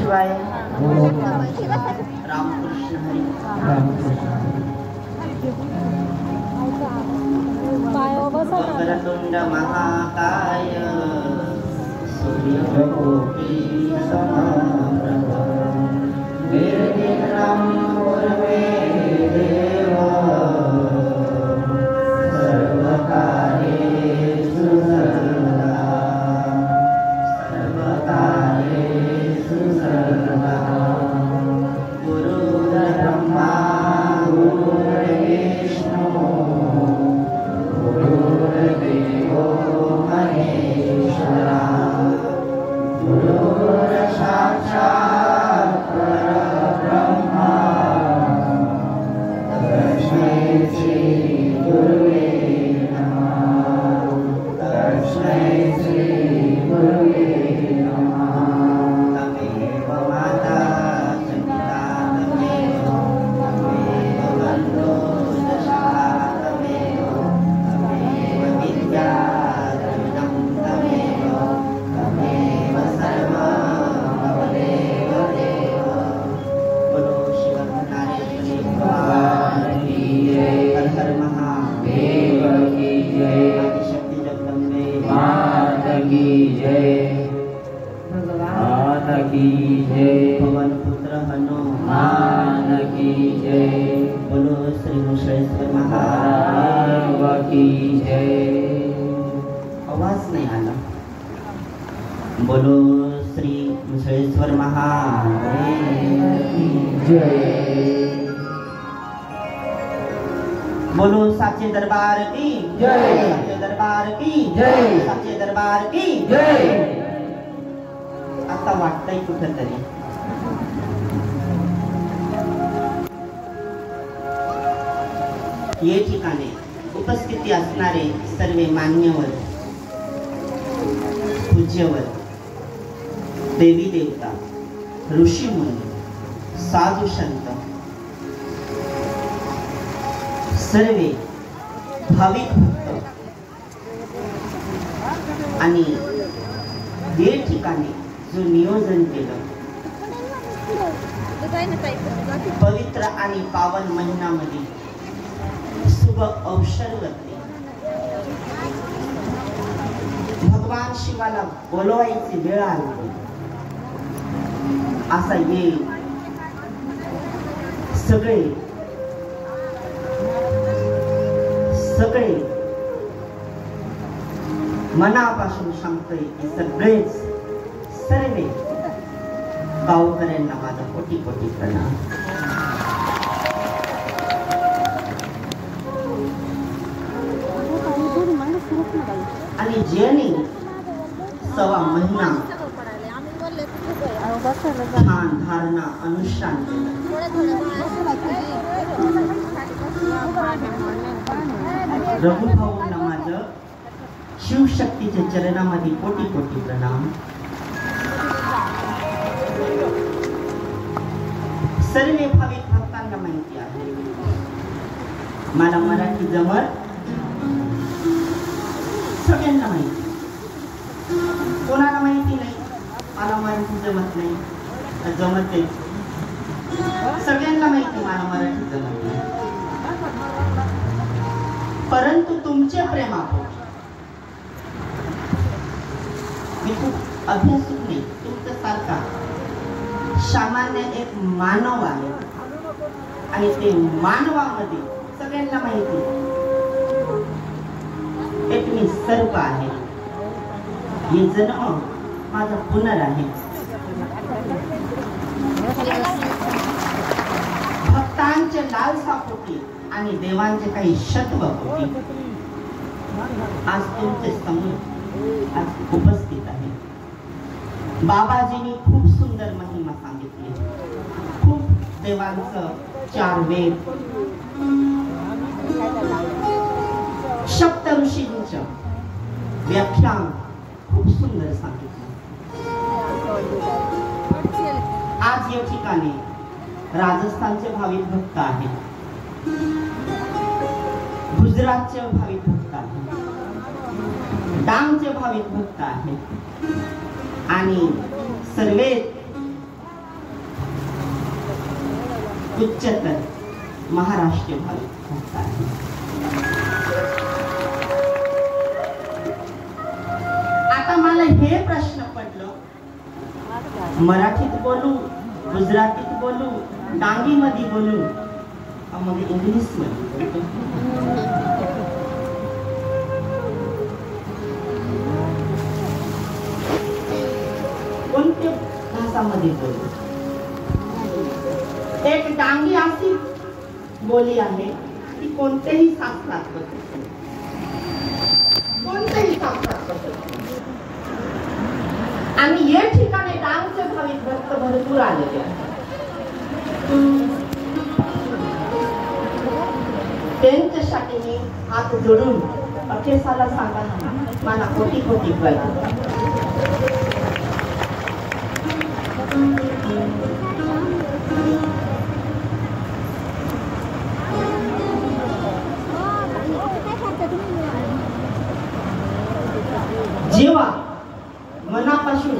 शिवाय रामकृष्ण हरी वक्रतुंड महाकाय सूर्यकोटि समप्रभ निर्विघ्नं कुरुमे देव सर्वकार्येषु सर्वदा गुरुर्ब्रह्मा गुरुर्विष्णु गुरुर्देवो महेश्वरा गुरुर्साक्षात् परब्रह्मा तस्मै श्री गुरुवे नमः तस्मै श्री गुरुवे नमः तमेव माता पिता तमेव बन्धो दशा तमेव विद्या तमेव सर्वं भवदेव देव बोलो शिवनारेश्वरी भगवान की जय हर हर महादेव की जय आदिशक्ति जगदम्बे माता की जय भगवान की जय पवन पुत्र हनुमान की जय बोलो श्री मुषेश्वर महादेव की जय आवाज नहीं आला बोलो श्री मुषेश्वर महादेव की जय बोलो साचे दरबार की जय साचे दरबार की जय साचे दरबार की जय आता वाटतंय कुठेतरी ये ठिकाणी उपस्थिती असणारे सर्व मान्यवर पूज्यवर देवी देवता ऋषी मुनी साधू संत सर्वे भाविक भक्त आणि या ठिकाणी जो नियोजन केलं पवित्र आणि पावन महिन्यामध्ये शुभ अवसरवरती भगवान शिवाला बोलवायची वेळ आली असा ये सगळे सगळे मनापासून सांगतोय की सगळेच सर्व गावकऱ्यांना माझा कोटी कोटी प्रणाम आणि ज्यांनी सवा महिना ध्यान धारणा अनुष्ठान रघुभाऊंना माझं शिवशक्तीच्या चरणामध्ये कोटी कोटी प्रणाम सर्व भाविक भक्तांना माहिती आहे मला मराठी जमत सगळ्यांना माहिती कोणाला माहिती नाही मला मराठी जमत नाही जमत आहे सगळ्यांना माहिती मला मराठी जमत नाही परंतु तुमच्या प्रेमापोटी मी खूप अभ्यासू नाही तुमच्या सारखा सामान्य एक मानव आहे आणि ते मानवामध्ये सगळ्यांना माहिती एक मी सर्प आहे हे जन्म माझा पुनर आहे भक्तांचे लालसापोटी आणि देवांचे काही शत्वपोटी आज तुमचे समोर आज उपस्थित आहे बाबाजींनी खूप सुंदर महिमा सांगितली खूप देवांचं 4 वेद सप्त ऋषींचं व्याख्यान खूप सुंदर सांगितलं आज या ठिकाणी राजस्थानचे भाविक भक्त आहेत गुजरातचे भाविक भक्त आहेत डांगचे भाविक भक्त आहेत आणि सर्वे उच्चतर महाराष्ट्रीय भाविक भक्त आहे. आता मला हे प्रश्न पडलं, मराठीत बोलू, गुजरातीत बोलू, डांगी मध्ये बोलू, मग इंग्लिश मध्ये कोणत्या भाषामध्ये बोलू? एक डांगी अशी बोली आहे की कोणत्याही शास्त्रात बसत, कोणत्याही शास्त्रात बसत. आणि या ठिकाणी डांगचे भाविक भक्त भरपूर आलेले आहेत. त्यांच्यासाठी मी हात जोडून अखेसाला सांगा ना, मला कोटी कोटी पाहिजे. जेव्हा मनापासून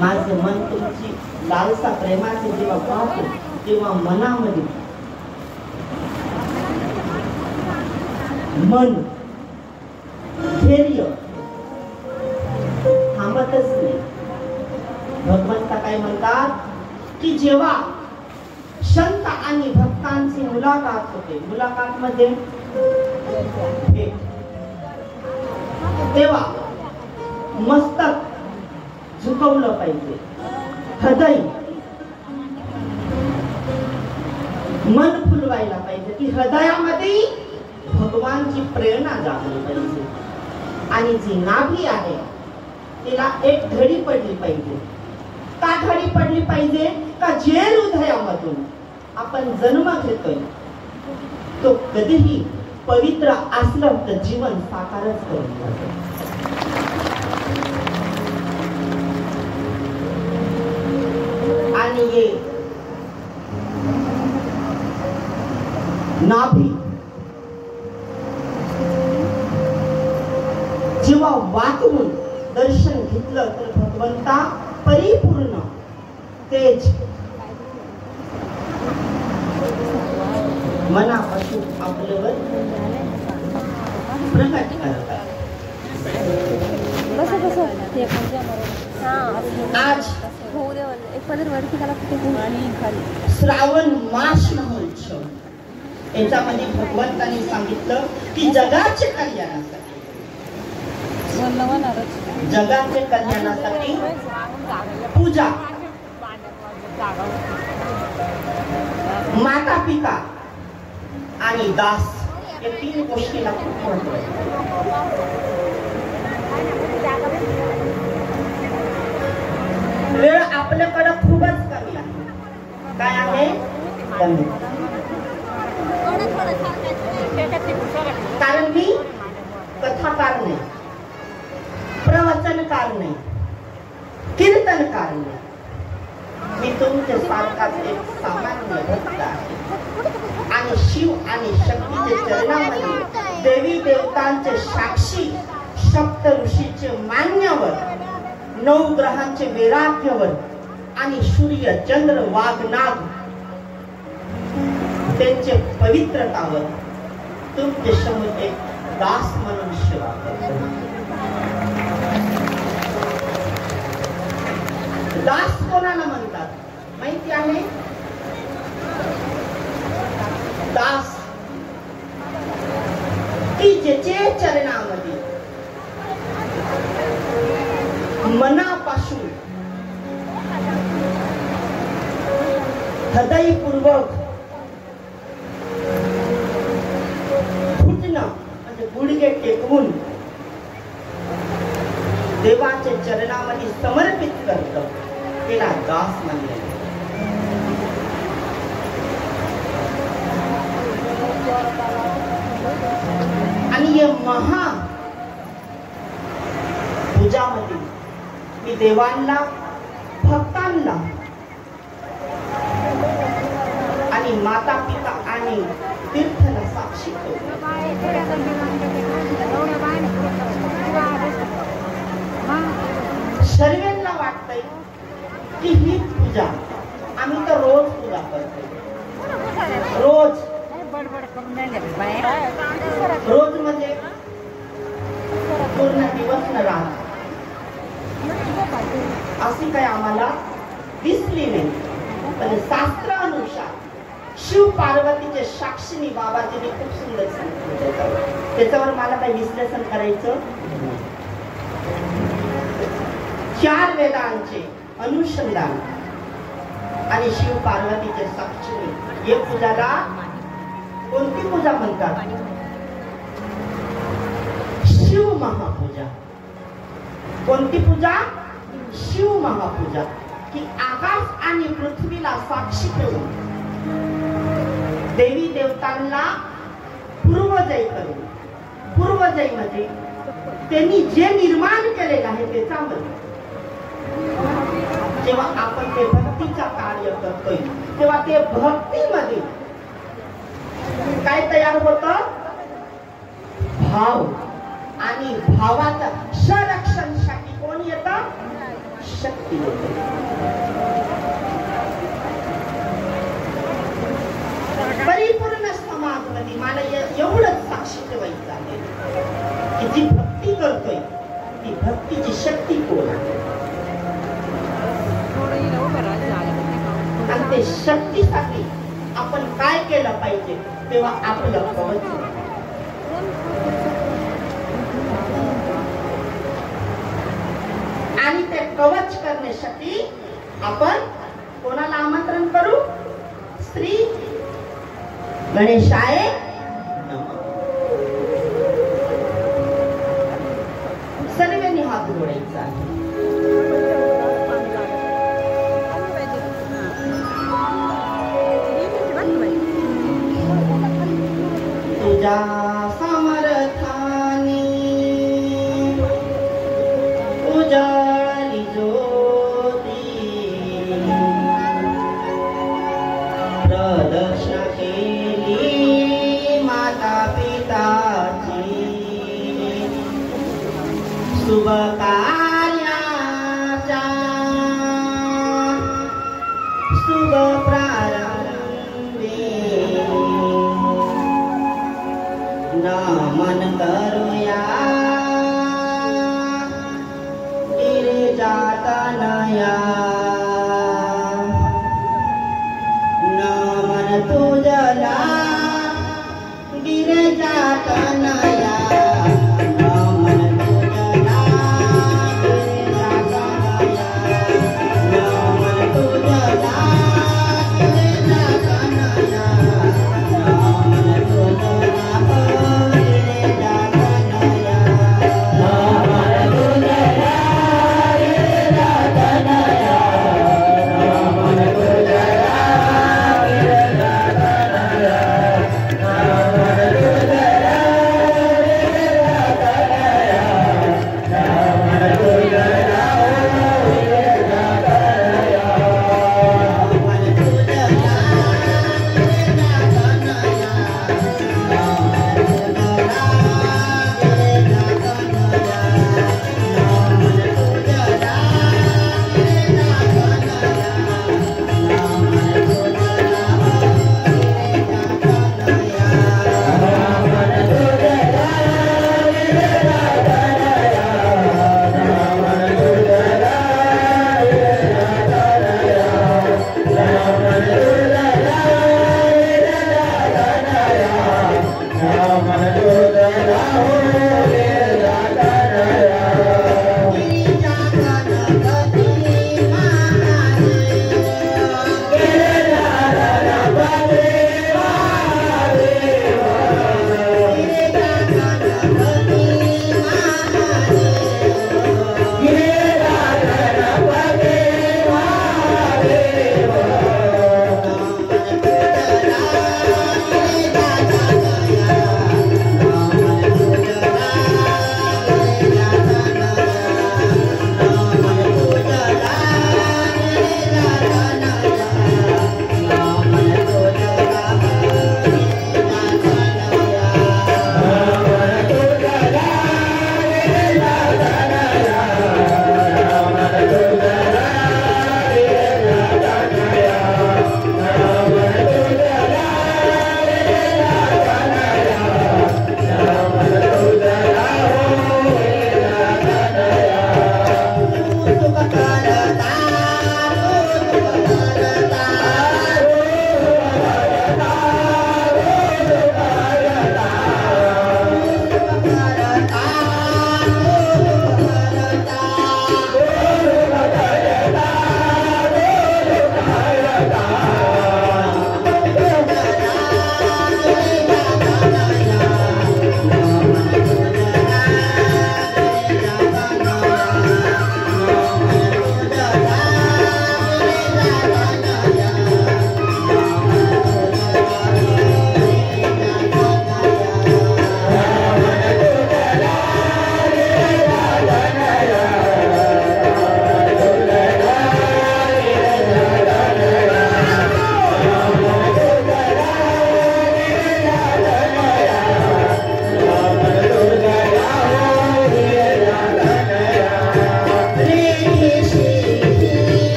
माझं मन तुमची लालसा प्रेमाचे जेव्हा पाहतो, तेव्हा मनामध्ये मन धैर्य थांबतच नाही. भगवंत काय म्हणतात की जेव्हा संत आणि भक्तांची मुलाकात होते, मुलाकात मध्ये तेव्हा मस्तक झुकवलं पाहिजे, हृदय मन फुलवायला पाहिजे, की हृदयामध्ये भगवानची प्रेरणा जागली पाहिजे. आणि जी नाभी आहे तिला एक धडी पडली पाहिजे. का धडी पडली पाहिजे? का जे हृदयामधून आपण जन्म घेतोय तो कधीही पवित्र असलं तर जीवन साकारच करून जातो. आणि ये नाभी जेव्हा वाचून दर्शन घेतलं तर भगवंता परिपूर्ण तेज मनापासून आपल्यावर प्रकट करत आहे. आज श्रावण मास महोत्सव, याच्यामध्ये भगवंताने सांगितलं की जगाचे कल्याणासाठी, जगाचे कल्याणासाठी पूजा, माता पिता आणि दास या तीन गोष्टीला खूप महत्व आहे. वेळ आपल्याकडे खूपच कमी आहे. काय आहे? कमी. कारण मी कथाकार नाही, प्रवचनकार नाही, कीर्तनकार नाही. मी तुमच्या सारखाच एक सामान्य भक्त आहे. आणि शिव आणि शक्तीच्या चरणामध्ये देवी देवतांचे साक्षी, सप्त ऋषीचे मान्यवर, 9 ग्रहांचे वैराग्यवर आणि सूर्य चंद्र वाघ नाग त्यांचे पवित्रतावर तुमचे समोर एक दास म्हणून सेवा करतो. दास कोणाला म्हणतात माहिती आहे? दास की ज्याचे चरणामध्ये मनापासून हृदयपूर्वक घुटणं म्हणजे गुडघे टेकवून देवाच्या चरणामध्ये समर्पित करतो, त्याला दास म्हणले. आणि या महा पूजामध्ये मी देवांना, भक्तांना आणि माता पिता आणि तीर्थला साक्षी करतो. सर्वांना वाटतंय की ही पूजा आम्ही तर रोज पूजा करतो, रोज रोज म्हणजे पूर्ण दिवस न राहत अशी काही आम्हाला दिसली नाही, पण शास्त्रानुसार शिव पार्वतीचे साक्षीने बाबाजीने खूप सुंदर सांगितलं. त्याच्यावर मला काही विश्लेषण करायचं. 4 वेदांचे अनुसंधान आणि शिव पार्वतीचे साक्षीने एक पूजाला कोणती पूजा म्हणतात? शिव महापूजा. कोणती पूजा? शिव महापूजा. की आकाश आणि पृथ्वीला साक्षी ठेवून देवी देवतांना पूर्वजय करून, पूर्वजय म्हणजे त्यांनी जे निर्माण केलेलं आहे त्याच्यामध्ये जेव्हा आपण ते भक्तीचा कार्य करतोय तेव्हा ते भक्तीमध्ये काय तयार होतं? भाव. आणि भावाचं संरक्षणासाठी कोण येतं? शक्ती येते. परिपूर्ण समाजमध्ये मला एवढंच साक्षी ठेवायचं आहे की जी भक्ती करतोय ती भक्तीची शक्ती कोण आहे, आणि ते शक्तीसाठी आपण काय केलं पाहिजे तेव्हा आपलं कवच. आणि ते कवच करण्यासाठी आपण कोणाला आमंत्रण करू? श्री गणेशाय नमः. सर्वांनी हात जोडायचा आहे. तुझ्या समर्थानी उजाली ज्योती प्रदर्शन केली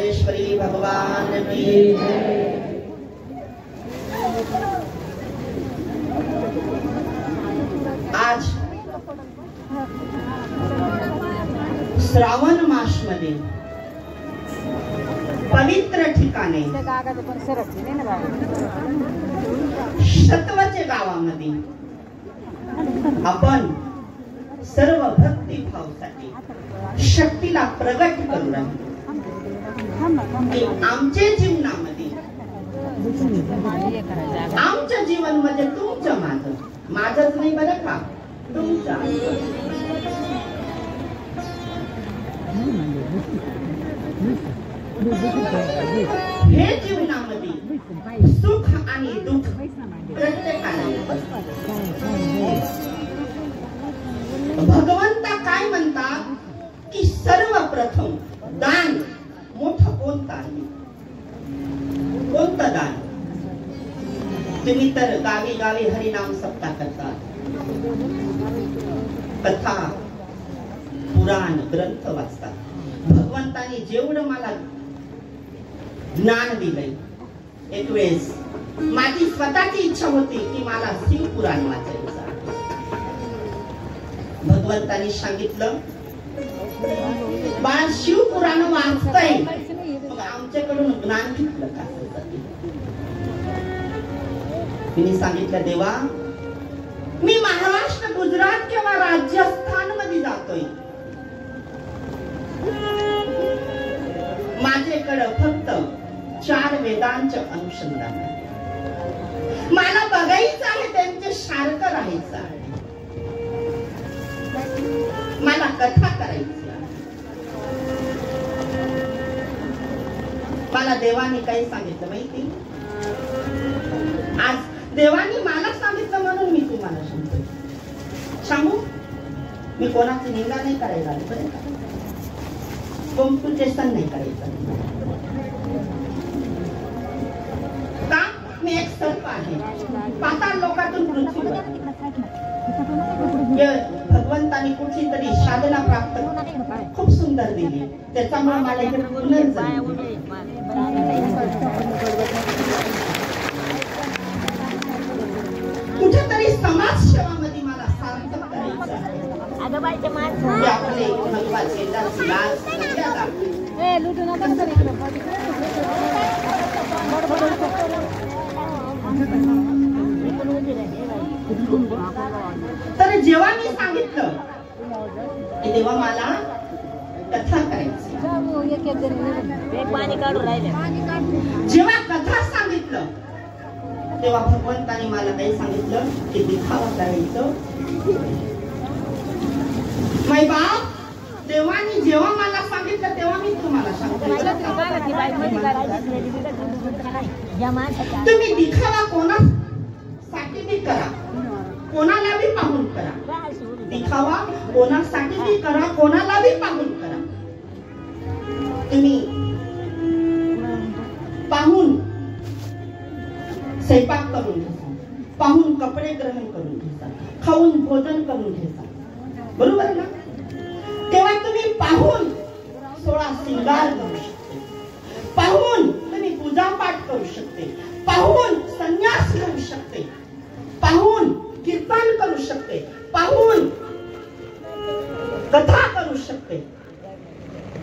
ज्ञानेश्वरी भगवान की जय। आज श्रावण मास मध्ये पवित्र ठिकाणी शतवचे गावामध्ये आपण सर्व भक्ती भावासाठी शक्तीला प्रगट करू राहिलो। आमच्या जीवनामध्ये आमच्या जीवन मध्ये तुमचं माझंच नाही बरं का, तुमचं हे जीवनामध्ये सुख आणि दुःख प्रत्येकाला भगवंता काय म्हणतात की सर्वप्रथम दान मोठं कोणतं आहे? कोणतं दान? तुम्ही तर गावी गावी हरिनाम सप्ताह करतात, कथा पुराण ग्रंथ वाचतात। भगवंताने जेवढं मला ज्ञान दिलंय, एक वेळेस माझी स्वतःची इच्छा होती की मला शिव पुराण वाचायचं। भगवंताने सांगितलं बाळा शिव पुराण वाचतंय, मग आमच्याकडून ज्ञान घेतलं का? तिने सांगितलं देवा मी महाराष्ट्र गुजरात किंवा राजस्थान मध्ये जातोय, माझ्याकडे फक्त 4 वेदांचे अनुसंधान आहे, मला बघायचं आहे त्यांचे सारखं राहायचं आहे, मला कथा करायची आहे। मला देवाने काही सांगितलं माहिती? आज देवाने मला सांगितलं म्हणून मी तुम्हाला सांगू। मी कोणाची निंदा नाही करायला बरं का, कॉम्पिटिशन नाही करायचं का? मी एक सर्प आहे, पाताळ लोकातून पृथ्वीवर भगवंताने कुठली तरी साधना प्राप्त खूप सुंदर दिली, त्याच्यामुळे मला हे पुनर्जन्म कुठेतरी समाज सेवामध्ये मला सार्थक करायचं आहे। आपले महत्वाचे तर जेव्हा मी सांगितलं की तेव्हा मला कथा करायची, जेव्हा कथा सांगितलं तेव्हा भगवंताने मला काही सांगितलं की दिखावा करायचं। माय बाप, देवानी जेव्हा मला सांगितलं तेव्हा मी तुम्हाला सांगते, तुम्ही दिखावा कोणासाठी बी करा, कोणाला बी पाहून करा, दिखावा कोणासाठी बी करा, कोणाला बी पाहून करा। तुम्ही पाहून स्वयंपाक करून घेता, पाहून कपडे ग्रहण करून घेता, खाऊन भोजन करून घेता, बरोबर ना? तेव्हा तुम्ही पाहून 16 श्रृंगार करू शकते, पाहून तुम्ही पूजा पाठ करू शकते, पाहून संन्यास घेऊ शकते, पाहून कीर्तन करू शकते, पाहून कथा करू शकते,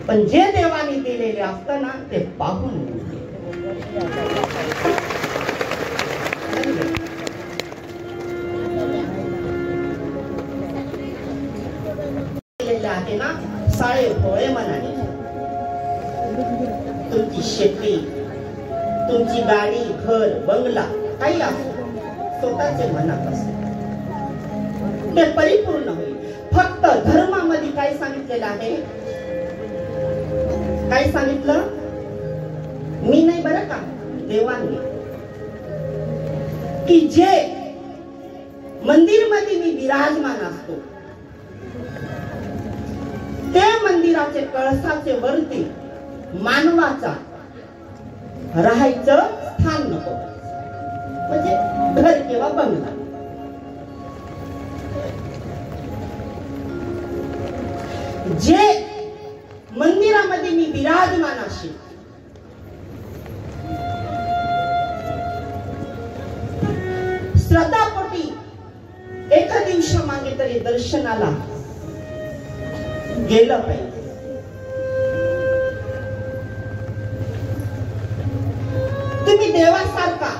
पण जे देवाने दिलेले असतं ना ते पाहून आहे ना। साळे भोळे मनाने तुमची शेती, तुमची गाडी, घर, बंगला काही असो, स्वतःचे मनात असते ते परिपूर्ण होईल। फक्त धर्मामध्ये काय सांगितलेलं आहे? काय सांगितलं? मी नाही बरं का, देवाने, की जे मंदिर मध्ये मी विराजमान असतो ते मंदिराचे कळसाचे वरती मानवाचा राहायचं स्थान नको, म्हणजे घर किंवा बंगला। जे मंदिरामध्ये मी विराजमान असेल श्रद्धापोटी एका दिवसामागे तरी दर्शनाला गेलं पाहिजे. तुम्ही देवासारखा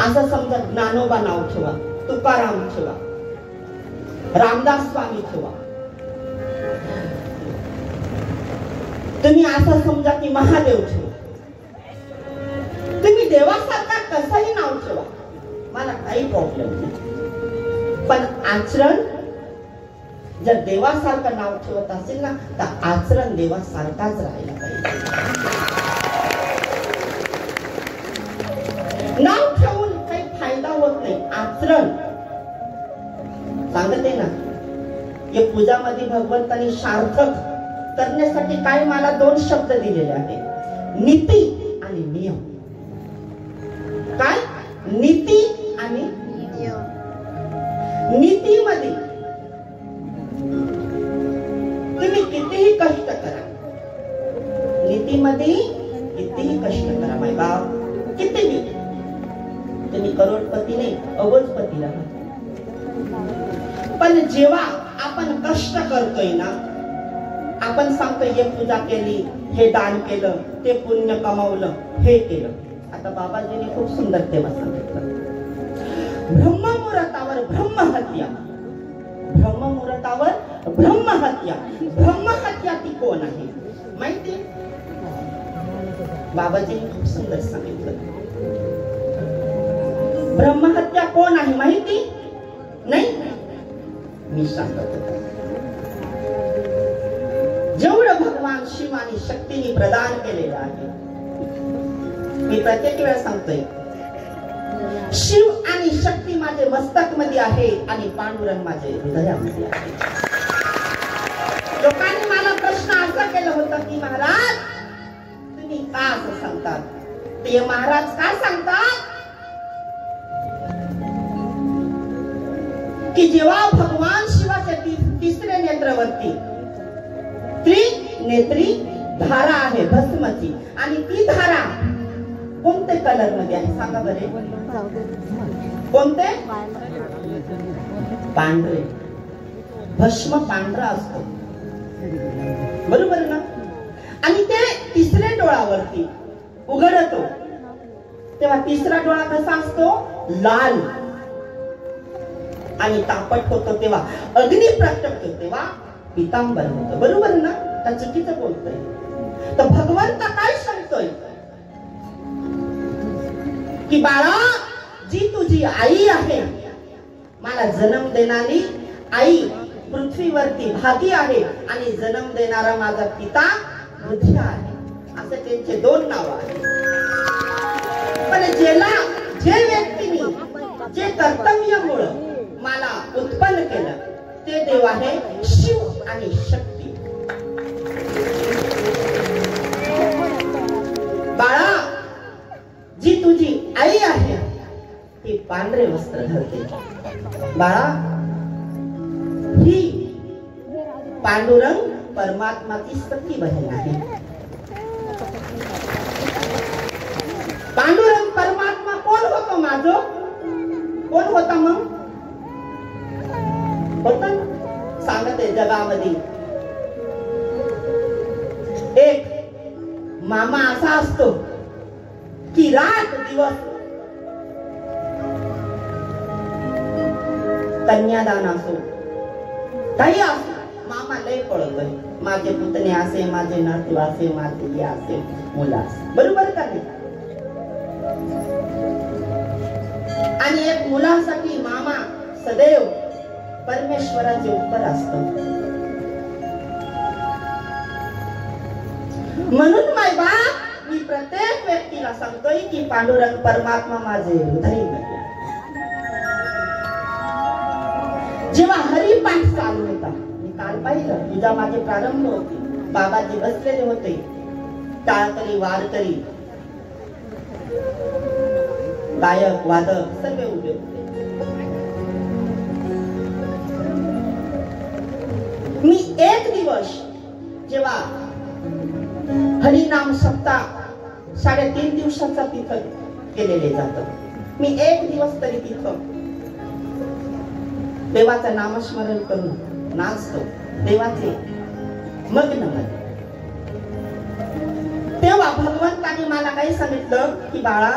असं समजा ज्ञानोबा नाव ठेवा, तुकाराम ठेवा, रामदास स्वामी ठेवा. तुम्ही असं समजा की महादेव ठेवा. तुम्ही देवासारखा कसंही नाव ठेवा, मला काही प्रॉब्लेम नाही. पण आचरण जर देवासारखं नाव ठेवत असेल ना, तर आचरण देवासारखाच राहायला पाहिजे. नाव ठेवून काही फायदा होत नाही. आचरण सांगते ना, या पूजामध्ये भगवंतांनी सार्थक करण्यासाठी काय मला 2 शब्द दिलेले आहेत, नीती आणि नियम. काय? नीती आणि नियम. नीतीमध्ये तुम्ही कितीही कष्ट करा, नीतीमध्ये कितीही कष्ट करा माय बाप, कितीही. तुम्ही करोडपती नाही, अबजपती राहा. पण जेव्हा आपण कष्ट करतोय ना, आपण सांगतोय हे पूजा केली, हे दान केलं, ते पुण्य कमावलं, हे केलं. आता बाबाजींनी खूप सुंदर तेव्हा सांगितलं, ब्रह्ममुहूर्तावर ब्रह्महत्या. ब्रह्ममुहूर्तावर ब्रह्महत्या. ब्रह्महत्या ती कोण आहे माहिती? बाबाजींनी खूप सुंदर सांगितलं. ब्रह्महत्या कोण आहे माहिती नाही? मी सांगतो. जेवढं भगवान शिव आणि शक्तीने प्रदान केलेलं आहे, मी प्रत्येक वेळा सांगतोय, शिव आणि शक्ती माझे मस्तक मध्ये आहे आणि पांडुरंग माझे हृदयामध्ये आहे. लोकांनी मला प्रश्न असा केला होता की महाराज तुम्ही का असं सांगतात? ते महाराज काय सांगतात की जेव्हा भगवान शिवाच्या तिसऱ्या नेत्रावरती त्रिनेत्री धारा आहे भस्माची, आणि ती धारा कोणते कलर मध्ये आहे सांगा बरे? कोणते? पांढरे. भस्म पांढरा असतो, बरोबर ना? आणि ते तिसऱ्या डोळ्यावरती उघडतो तेव्हा तिसरा डोळा कसा असतो? लाल. आणि तापट होतो तेव्हा अग्नी प्रकटतो तेव्हा पितांबर होतं, बरोबर ना? का चुकीचं बोलतोय? तर भगवंत काय सांगतोय की बाळा, जी तुझी आई आहे, मला जन्म देणारी आई पृथ्वीवरती भागी आहे आणि जन्म देणारा माझा पिता पृथ्वी आहे. असे त्यांचे 2 नाव आहेत. पण जे व्यक्तीने जे कर्तव्यामुळं मला उत्पन्न केलं ते देव आहे शिव आणि शक्ती. बाळा, जी तुझी आई आहे ती पांढरे वस्त्र घालते. बाळा, ही पांडुरंग परमात्माची सखी बहीण आहे. पांडुरंग परमात्मा कोण होतो माझं? कोण होता मग? होता सांगते जगामध्ये एक मामा असा असतो की रात दिवस कन्यादान असो काही असो, मामा लय पळतोय, माझे पुतणे असे, माझे नातू असे, माझे हे असे, मुलं असे, बरोबर का नाही? आणि एक मुलासाठी मामा सदैव परमेश्वराचे उत्तर असतं. म्हणून माय बाप, मी प्रत्येक व्यक्तीला सांगतोय की पांडुरंग परमात्मा माझे हृदयामध्ये आहे. जेव्हा हरिपाठ चालू होता, मी काल पाहिलं, तुझा माझे प्रारंभ होते, बाबाजी बसलेले होते, टाळकरी वारकरी गायक वादक सर्व उभे होते. मी एक दिवस जेव्हा हरिनाम सप्ताह 3.5 दिवसाचा तिथं केलेले जातं, मी एक दिवस तरी तिथं देवाचं नामस्मरण करून नाचतो, देवाचे मग्न मध्ये. तेव्हा भगवंताने मला काही सांगितलं की बाळा,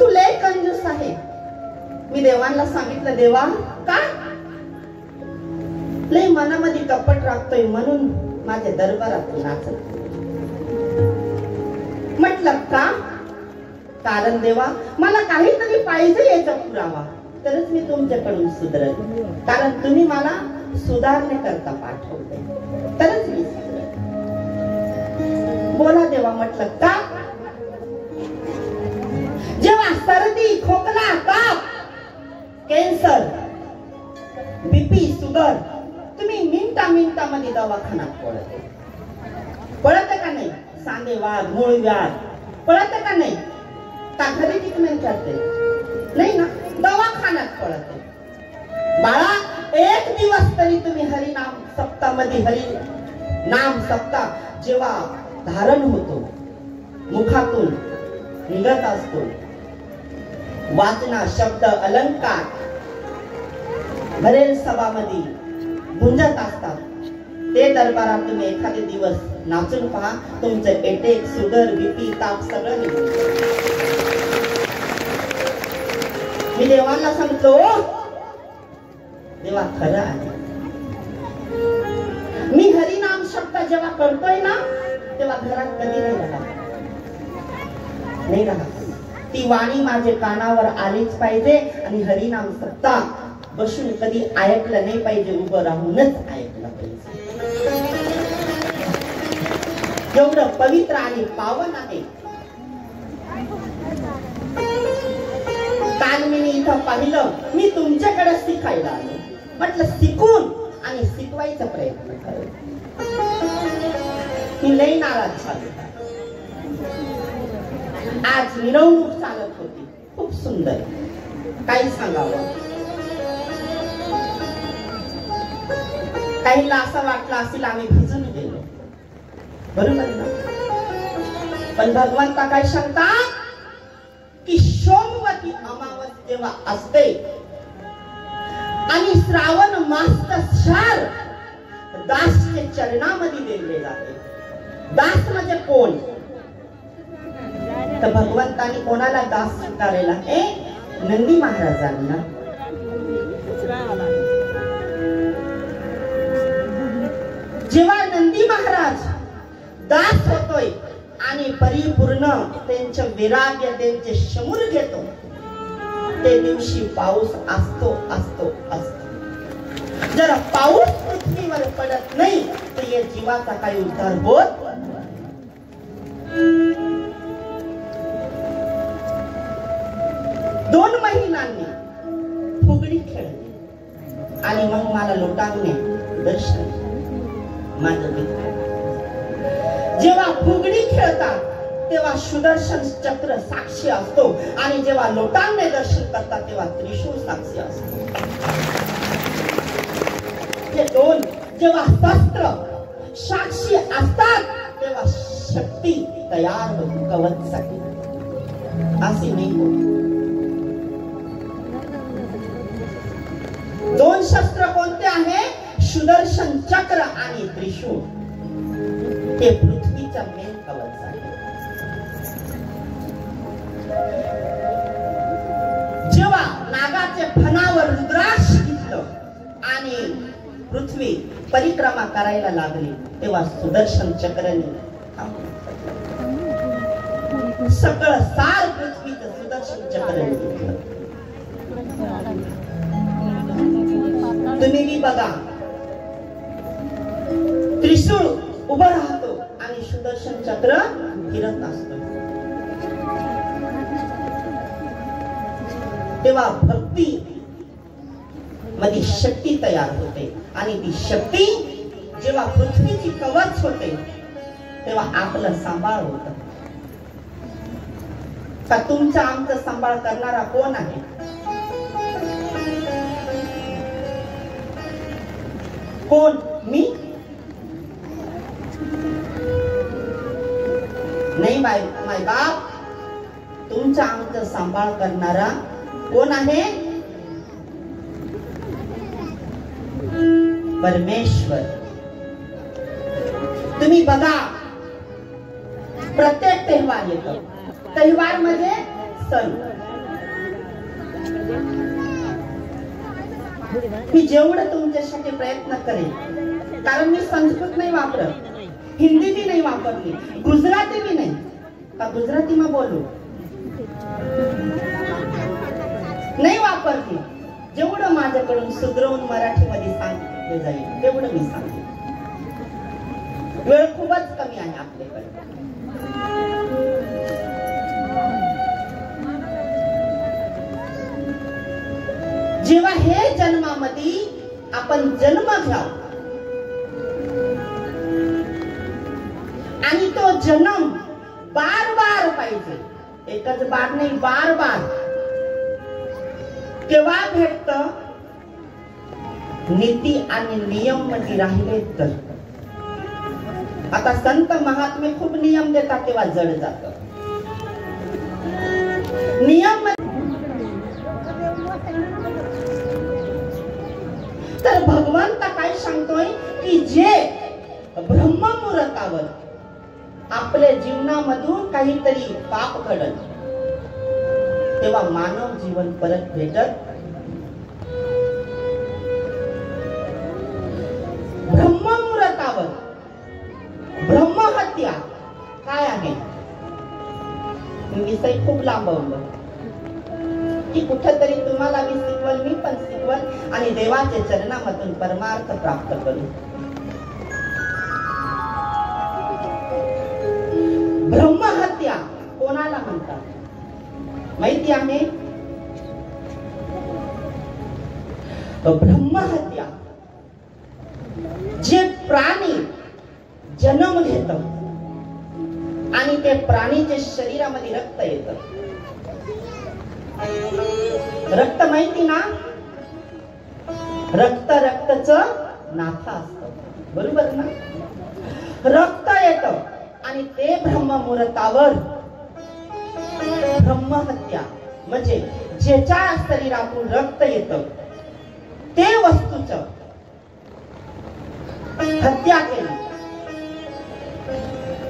तू लय कंजूस आहे. मी देवांना सांगितलं, देवा का लय मनामध्ये कपट राखतोय म्हणून माझ्या दरबारात नाचत. म्हटलं का? कारण देवा मला काहीतरी पाहिजे याचा पुरावा, तरच मी तुमच्याकडून सुधरेल. कारण तुम्ही मला सुधारण्याकरता पाठवते, तरच मी सुधरेल. बोला देवा. म्हटलं का? जेव्हा सर्दी, खोकला, ताप, कॅन्सर, बीपी, शुगर तुम्ही मिनिटामध्ये दवाखान्यात पळत का नाही? सांधेवाद, मूळव्याध पळत का नाही? का घरी ट्रीटमेंट करते नाही ना, दवाखान्यात पळते. बाळा, एक दिवस तरी तुम्ही हरिनाम सप्तामध्ये हरी नाम सप्ताह जेव्हा धारण होतो, मुखातून निघत असतो, वाचना, शब्द, अलंकार भरेल सभामध्ये गुंजत असतात, ते दरबारात तुम्ही एखादे दिवस नाचून पहा. तुमचं अटॅक, शुगर, बीपी, ताप सगळं निघून. मी देवांना सांगतो, देवा खरं आहे. मी हरिनाम शब्द जेव्हा करतोय ना, तेव्हा घरात कधी नाही राहत. ती वाणी माझ्या कानावर आलीच पाहिजे आणि हरिनाम सप्ताह बसून कधी ऐकलं नाही पाहिजे, उभं राहूनच ऐकलं पाहिजे. एवढं पवित्र आणि पावन आहे. काल मी इथं पाहिलं, मी तुमच्याकडे शिकायला आलो. म्हटलं शिकून आणि शिकवायचा प्रयत्न करेल. मी लई नाराज झाले. आज मिरवणूक चालत होती, खूप सुंदर. काही सांगावं, काहीला असं वाटलं असेल आम्ही भिजून गेलो, बरोबर ना? पण भगवंता काय सांगतात की सोमवती अमावस्या जेव्हा असते आणि श्रावण मास शार दासच्या चरणामध्ये दिले जाते. दास म्हणजे कोण? तर भगवंतानी कोणाला दास स्वीकारलेला आहे? नंदी महाराजांना. जेव्हा नंदी महाराज दास होतोय आणि परिपूर्ण त्यांचे वैराग्य, त्यांचे शमूर घेतो, ते दिवशी पाऊस असतो. जर पाऊस पृथ्वीवर पडत नाही तर या जीवाचा काही उद्धार होत. 2 महिलांनी फुगडी खेळली आणि मग मला लोटांगणे दर्शन माझं. जेव्हा फुगडी खेळतात तेव्हा सुदर्शन चक्र साक्षी असतो आणि जेव्हा लोटांगणे दर्शन करतात तेव्हा त्रिशूळ साक्षी असतो. हे 2 जेव्हा शस्त्र साक्षी असतात तेव्हा शक्ती तयार होते कवचसाठी. असे नाही होत. 2 शस्त्र कोणते आहे? सुदर्शन चक्र आणि त्रिशूळ. हे पृथ्वीचा मेन कवच आहे. जेव्हा नागाच्या फणावर रुद्राक्ष घेतलं आणि पृथ्वी परिक्रमा करायला लागली तेव्हा सुदर्शन चक्राने सगळं सार पृथ्वीचं सुदर्शन चक्राने घेतलं. तुम्ही बघा, त्रिशूळ उभं राहतो आणि सुदर्शन चक्र फिरत असतो. तेव्हा भक्ती मध्ये शक्ती तयार होते आणि ती शक्ती जेव्हा पृथ्वीची कवच होते तेव्हा आपलं सांभाळ होत. का तुमचा आमचा सांभाळ करणारा कोण आहे? कोण? मी मायबाप तुमच्या आमचा सांभाळ करणारा कोण आहे? परमेश्वर. तुम्ही बघा प्रत्येक तेव्हार येतो. तेव्हार म्हणजे सण. मी जेवढं तुमच्यासाठी प्रयत्न करेन, कारण मी संस्कृत नाही वापरत, हिंदी भी नाही वापरली, गुजराती भी नाही. का गुजराती में बोलू नाही वापरली. जेवढं माझ्याकडून सुधरवून मराठीमध्ये सांगितलं जाईल तेवढं मी सांगेन. वेळ खूपच कमी आहे आपल्याकडे. जेव्हा हे जन्मामध्ये आपण जन्म घ्याव आणि तो जन्म बार बार पाहिजे, एकच बार नाही, बार बार. केव्हा भेटत? नीती आणि नियम मध्ये राहिले तर. आता संत महात्मे खूप नियम देतात तेव्हा जड जात. नियम तर भगवंत काय सांगतोय की जे ब्रह्ममुहूर्तावर आपल्या जीवनामधून काहीतरी पाप घडल तेव्हा मानव जीवन परत भेटत. ब्रह्ममुहूर्तावर ब्रह्महत्या काय आहे? विषय खूप लांबवलं की कुठेतरी तुम्हाला मी शिकवल, मी पण शिकवल आणि देवाच्या चरणामधून परमार्थ प्राप्त करू. ब्रह्महत्या कोणाला म्हणतात माहिती आहे? ब्रह्महत्या जे प्राणी जन्म घेत आणि ते प्राणीच्या शरीरामध्ये रक्त येत. रक्त माहिती ना? रक्त रक्तचं नाथा असतं, बरोबर ना? रक्त येत आणि ते ब्रह्ममुहूर्तावर ब्रह्महत्या म्हणजे ज्याच्या शरीरातून रक्त येत ते वस्तूच हत्या केली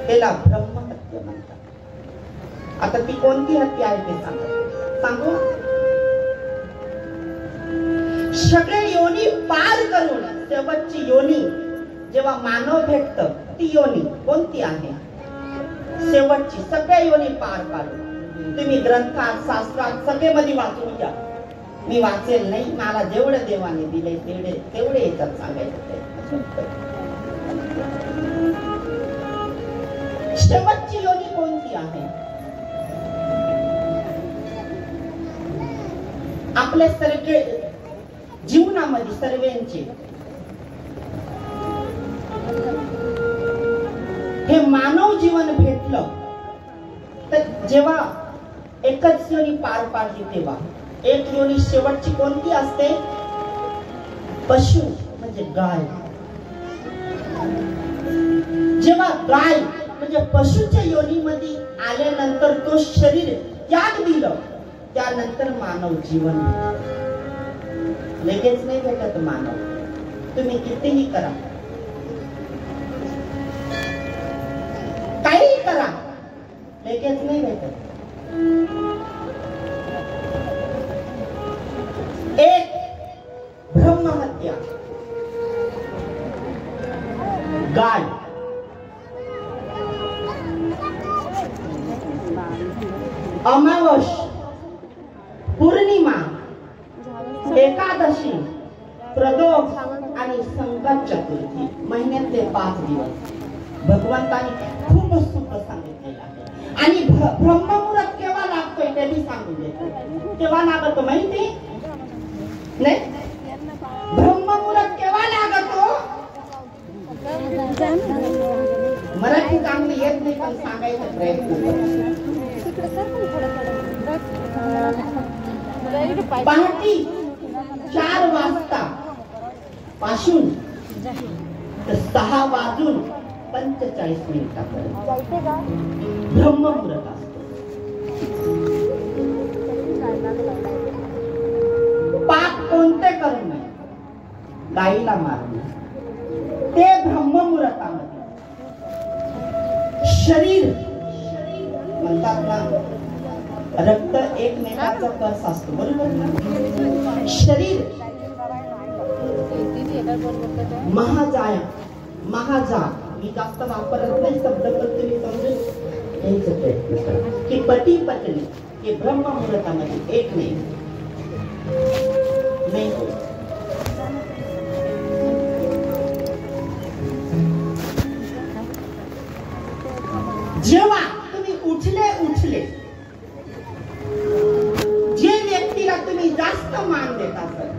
त्याला ब्रह्महत्या म्हणतात. आता ती कोणती हत्या आहे ते सांगू? सगळे योनी पार करून शेवटची योनी जेव्हा मानव भेटत ती योनी कोणती आहे? शेवटची. सगळ्या योनी पार पाडून तुम्ही ग्रंथात शास्त्रात सगळे मध्ये वाचून घ्या. मी वाचेल नाही, मला जेवढं देवाने दिले तेवढे याच्यात सांगायचं. शेवटची योनी कोणती आहे? आपल्या सर्व जीवनामध्ये सर्वांचे हे मानव जीवन भेटलं तर जेव्हा एकच योनी पार पाडली तेव्हा एक योनी शेवटची कोणती असते? पशु म्हणजे गाय. जेव्हा गाय म्हणजे पशुच्या योनीमध्ये आल्यानंतर तो शरीर त्याग दिलं त्यानंतर मानव जीवन लगेच नाही भेटत. मानव तुम्ही कितीही करा, काही करा, लगेच नाही भेटत. एक ब्रह्महत्या गाय. अमावस, पौर्णिमा, एकादशी, प्रदोष आणि संकट चतुर्थी महिन्यातले 5 दिवस भगवंताने खूप सुख सांगितलेलं आहे. आणि ब्रह्ममुहूर्त केव्हा लागतोय ते बी सांगून देतो. केव्हा लागतो माहिती नाही? ब्रह्ममुहूर्त केव्हा लागतो? मराठी चांगली येत नाही पण सांगायचा प्रयत्न करतो. पहाटे 4 वाजता पासून 6 वाजून 45 मिनिटापर्यंत ब्रह्ममुहूर्त असतो. पाप कोणते करू नये, गाईला मारणे, ते ब्रह्ममुहूर्तामध्ये. शरीर म्हणतात ना, रक्त एकमेकाचा कस असतो, बरोबर ना. शरीर महाजाय महाजा, मी जास्त वापरत नाही शब्द, पण तुम्ही समजून घ्यायचा प्रयत्न करा की पती पत्नी हे ब्रह्ममुहूर्तामध्ये एक नाही होत. जेव्हा तुम्ही उठले जे व्यक्तीला तुम्ही जास्त मान देत असाल,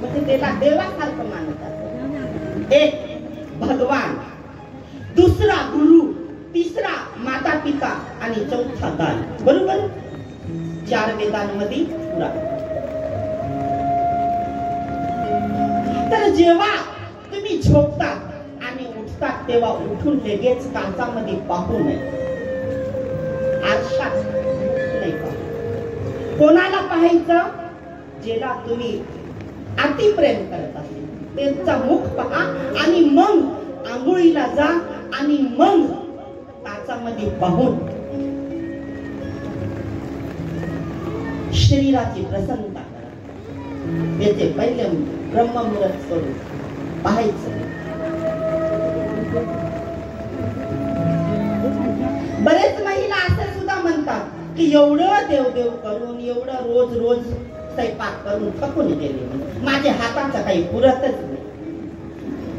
म्हणजे त्याला देवासारखं मानत असाल. एक भगवान, दुसरा गुरु, तिसरा माता पिता आणि चौथा दान, बरोबर. 4 वेदांमध्ये पुराण. तर जेव्हा तुम्ही झोपतात आणि उठतात तेव्हा उठून लगेच काचामध्ये पाहू नये, आरशात नाही पाहू. कोणाला पाहायचं? ज्याला तुम्ही अतिप्रेम करत असेल त्यांचा मुख पहा आणि मग आंघोळीला जा आणि मग काचामध्ये पाहून शरीराची प्रसन्नता करा. याचे पहिले ब्रह्ममुहूर्त करून पाहायचं. बरेच महिला असं सुद्धा म्हणतात की एवढं देवदेव करून, एवढं रोज रोज स्वयंपाक करून थकून गेले, माझ्या हाताचा काही पुरतच नाही.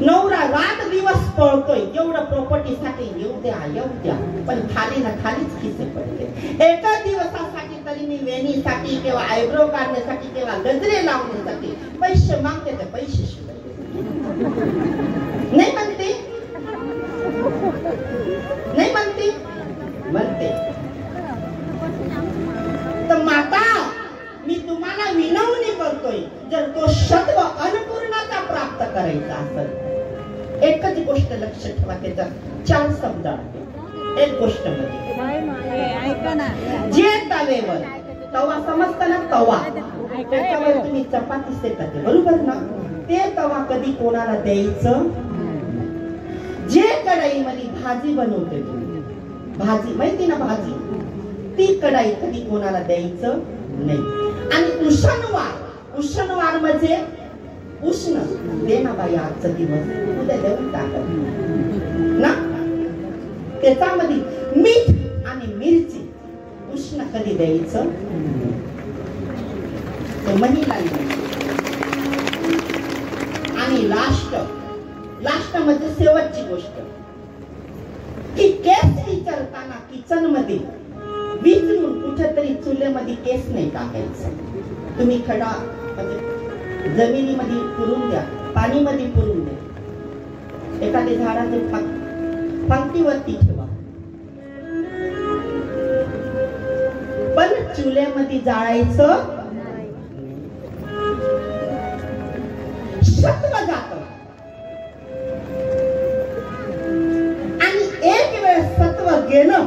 नवरा रात दिवस पळतोय, एवढं प्रॉपर्टीसाठी येऊ द्या, पण खाली ना खालीच खिसे पडले. एका दिवसासाठी तरी मी वेणीसाठी किंवा आयब्रो काढण्यासाठी किंवा गजरे लावण्यासाठी पैसे मागते, तर पैसे शिवाय नाही म्हणते, नाही म्हणते. तर माता, मी तुम्हाला विनवणी करतोय, जर तो सत्व अन्नपूर्णाचा प्राप्त करायचा असेल, एकच गोष्ट लक्ष ठेवा, त्याचा 4 शब्द आहेत. एक गोष्ट म्हणजे जे तवेवर, तवा समजता ना, तवा त्याच्यावर तुम्ही चपाती शेकते, बरोबर ना, ते तवा कधी कोणाला द्यायचं. जे कढईमध्ये भाजी बनवते तुम्ही, भाजी माहिती ना, भाजी, ती कढई कधी कोणाला द्यायचं नाही. आणि उष्णवार म्हणजे उष्ण, दे ना बाई आजचा दिवस, उद्या देऊन टाकत ना. त्याच्यामध्ये मीठ आणि मिरची, उष्ण कधी द्यायचं महिला. आणि लास्ट म्हणजे शेवटची गोष्ट की केस विचारताना किचन मध्ये विचारून कुठेतरी चुलेमध्ये केस नाही टाकायचं. तुम्ही खडा म्हणजे जमिनीमध्ये पुरून द्या, पाणीमध्ये पुरून द्या, एखाद्या झाडाचे पंक्तीवरती ठेवा, पण चुल्यामध्ये जाळायचं. सत्व जात आणि एक वेळ सत्व गेलं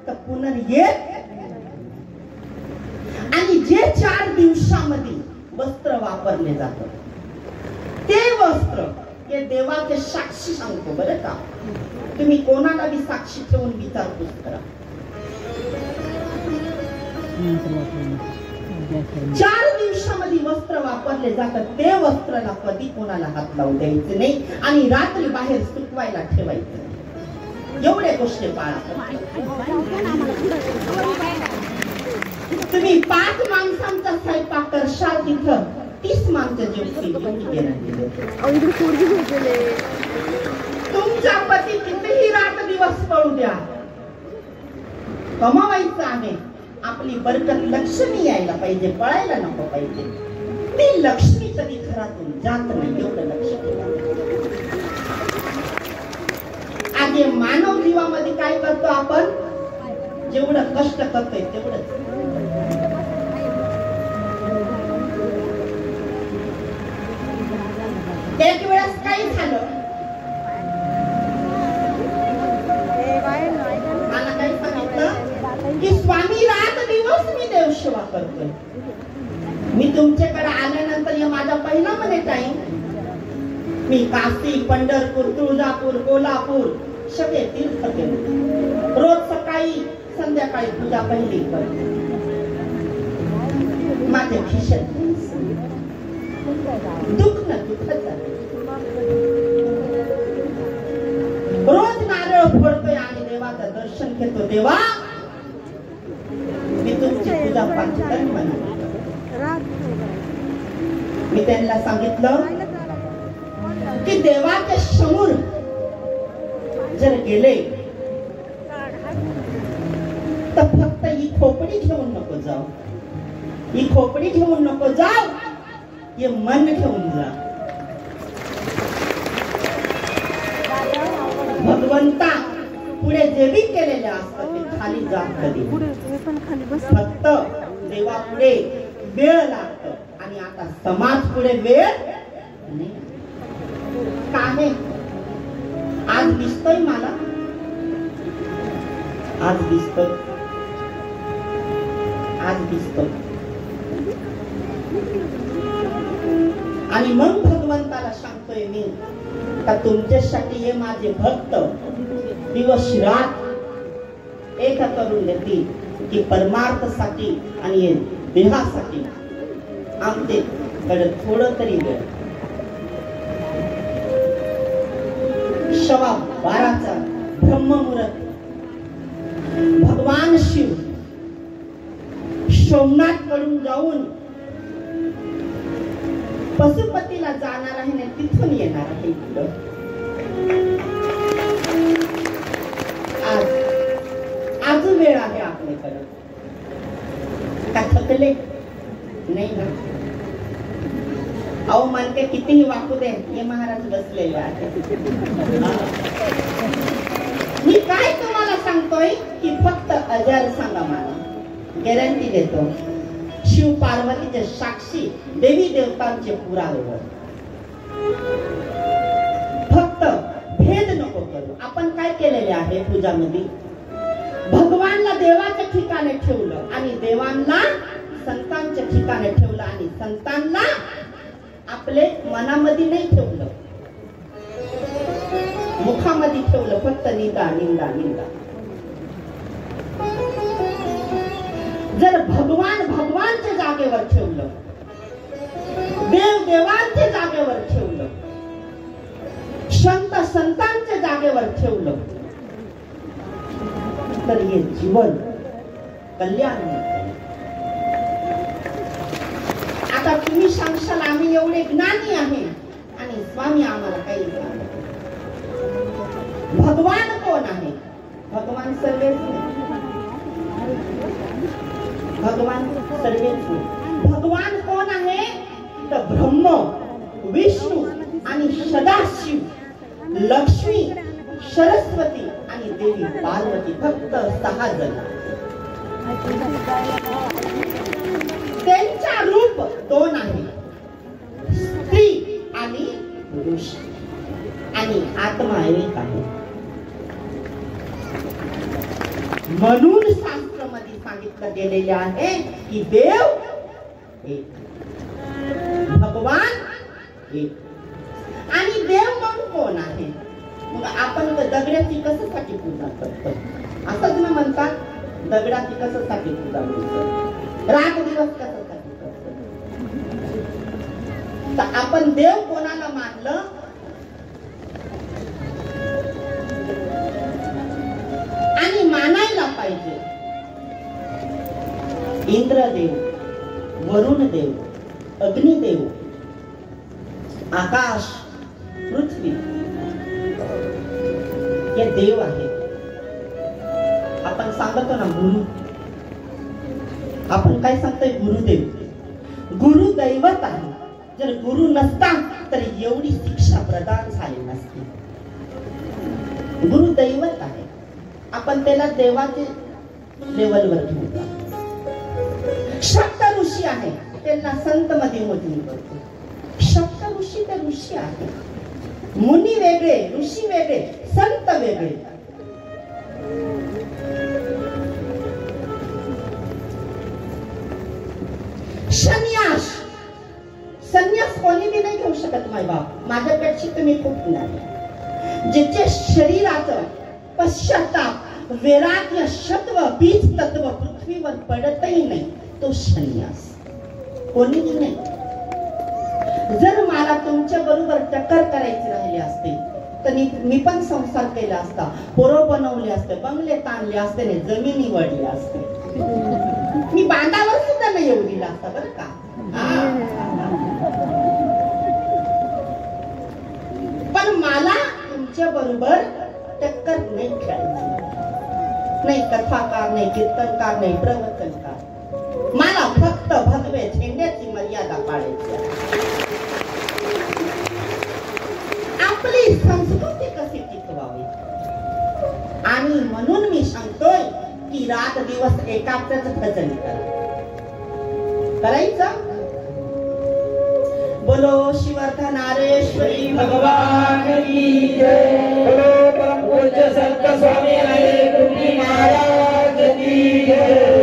तर पुनर्येत. आणि जे 4 दिवसामध्ये वस्त्र वापरले जातात, ते वस्त्र हे देवाचे साक्षी सांगतो, बरं का. तुम्ही कोणाला बी साक्षी ठेवून विचारपूस करा. 4 दिवसामध्ये वस्त्र वापरले जातात, ते वस्त्राला कधी कोणाला हात लावून द्यायचे नाही आणि रात्री बाहेर सुकवायला ठेवायचं. एवढे गोष्टी पाळा. तुम्ही 5 माणसांचा स्वयंपाक करशाल, तिथं 30 माणसं जेवतील. तुमचा पती कितीही रात दिवस पळू द्या, कमावायचं आहे. आपली बरकत लक्ष्मी यायला पाहिजे, पळायला नको पाहिजे. ती लक्ष्मी कधी घरातून जात नाही, एवढं लक्ष ठेवा. आज मानव जीवामध्ये काय करतो आपण, जेवढं कष्ट करतोय तेवढंच. एक वेळेस काही झालं, सांगतोय. मी तुमच्याकडे आल्यानंतर हे माझा पहिला मध्ये टाइम. मी काशी, पंढरपूर, तुळजापूर, कोल्हापूर सगळे तीर्थ केले. रोज सकाळी संध्याकाळी पूजा पहिली करते. माझे खिशात दुःख न दुःखच आहे. रोज नारळ फोडतोय आणि देवाचं दर्शन घेतो. देवा, मी तुमची पूजा पाठ करते. मी त्यांना सांगितलं की देवाच्या समोर जर गेले तर फक्त ही खोपडी घेऊन नको जाऊ. ही खोपडी घेऊन नको जाऊ, हे मन घेऊन जा. भगवंता पुढे जे बी केलेले असतं ते खाली जात कधी. फक्त देवा पुढे वेळ लागतो आणि आता समाज पुढे वेळ नाही. काय आज दिसतोय मला, आज दिसतोय, आज दिसतोय. आणि मग भगवंताला सांगतोय मी का तुमच्यासाठी हे माझे भक्त दिवस रात एक करून देतील की परमार्थसाठी आणि देहासाठी आमच्याकडे थोडं तरी वेळ. 12:15 ब्रह्ममुहूर्त भगवान शिव सोमनाथ कडून जाऊन पशुपतीला जाणार आहे आणि तिथून येणार आहे. आज वेळ आहे आपल्याकडे. का थकले नाही ना? अहो मानके कितीही वाकू दे, हे महाराज बसलेले आहे. मी काय तुम्हाला सांगतोय की फक्त अजर सांगा. मला गॅरंटी देतो, शिव पार्वतीचे साक्षी, देवी देवतांचे पुरावे. फक्त भेद नको करू. आपण काय केलेले आहे पूजामध्ये? भगवानला देवाच्या ठिकाणी ठेवलं आणि देवांना संतांच्या ठिकाणी ठेवलं आणि संतांना आपले मनामध्ये नाही ठेवलं, मुखामध्ये ठेवलं. फक्त निंदा निंदा निंदा. जर भगवान भगवानच्या जागेवर ठेवलं, देव देवांच्या जागेवर ठेवलं, संत संतांच्या जागेवर ठेवलं तर हे जीवन कल्याण. आता तुम्ही सांगशाल आम्ही एवढे ज्ञानी आहे आणि स्वामी आम्हाला काही सांगत. भगवान कोण आहे? भगवान सर्वेच नाही. भगवान सर्वेच नाही. भगवान कोण आहे? तर ब्रह्म, विष्णू आणि सदाशिव, लक्ष्मी, सरस्वती आणि देवी पार्वती. फक्त 6 जण. त्यांचा रूप 2 आहे, स्त्री आणि पुरुष. आणि आत्मा एक आहे. म्हणून शास्त्रामध्ये सांगितलं गेलेले आहे की देव एक, भगवान एक. आणि देव मग कोण आहे? मग आपण दगडाची कशासाठी पूजा करतो? असंच ना म्हणतात, दगडाची कशासाठी पूजा करतो? रात दिवस कशासाठी करतो? तर आपण देव कोणाला मानलं? आणि मानायला पाहिजे. इंद्रदेव, वरुणदेव, अग्निदेव, आकाश, पृथ्वी हे देव आहेत. आपण सांगतो ना गुरु. आपण काय सांगतोय? गुरुदेव. गुरु दैवत आहे. जर गुरु नसता तर एवढी शिक्षा प्रदान झाली नसती. गुरु दैवत आहे. आपण त्याला देवाचे लेवलवर ठेवतो. सप्त ऋषी आहे, त्यांना संत मध्ये मोजणी करतो. सप्त ऋषी तर ऋषी आहे. मुनी वेगळे, ऋषी वेगळे, संत वेगळे. संन्यास संन्यास कोणी बी नाही घेऊ शकत माय बाप. माझ्यापेक्षा तुम्ही खूप नाही. ज्याच्या शरीराचं पश्चाताप वैराग्य सत्व बीज तत्व पृथ्वीवर पडतही नाही तो संन्यास कोणीही नाही. जर मला तुमच्या बरोबर टक्कर करायची राहिली असते तर मी पण संसार केला असता, पोरं बनवले असते, बंगले ताणले असते, जमीन निवडली असते. मी बांधावर सुद्धा नाही येऊ दिला असता बरं का. पण मला तुमच्या बरोबर टक्कर नाही खेळायची. नाही कथाकार, नाही कीर्तनकार, नाही प्रवचनकार. मला फक्त भगवे झेंड्याची मर्यादा पाळायची. आपली संस्कृती कशी टिकवावी. आणि म्हणून मी सांगतोय की रात दिवस एकाच भजन करायचं. बोलो शिवर्धनारेश्वरी भगवान की जय. बोलो परम पूज्य संत स्वामी अनेक महाराज की जय.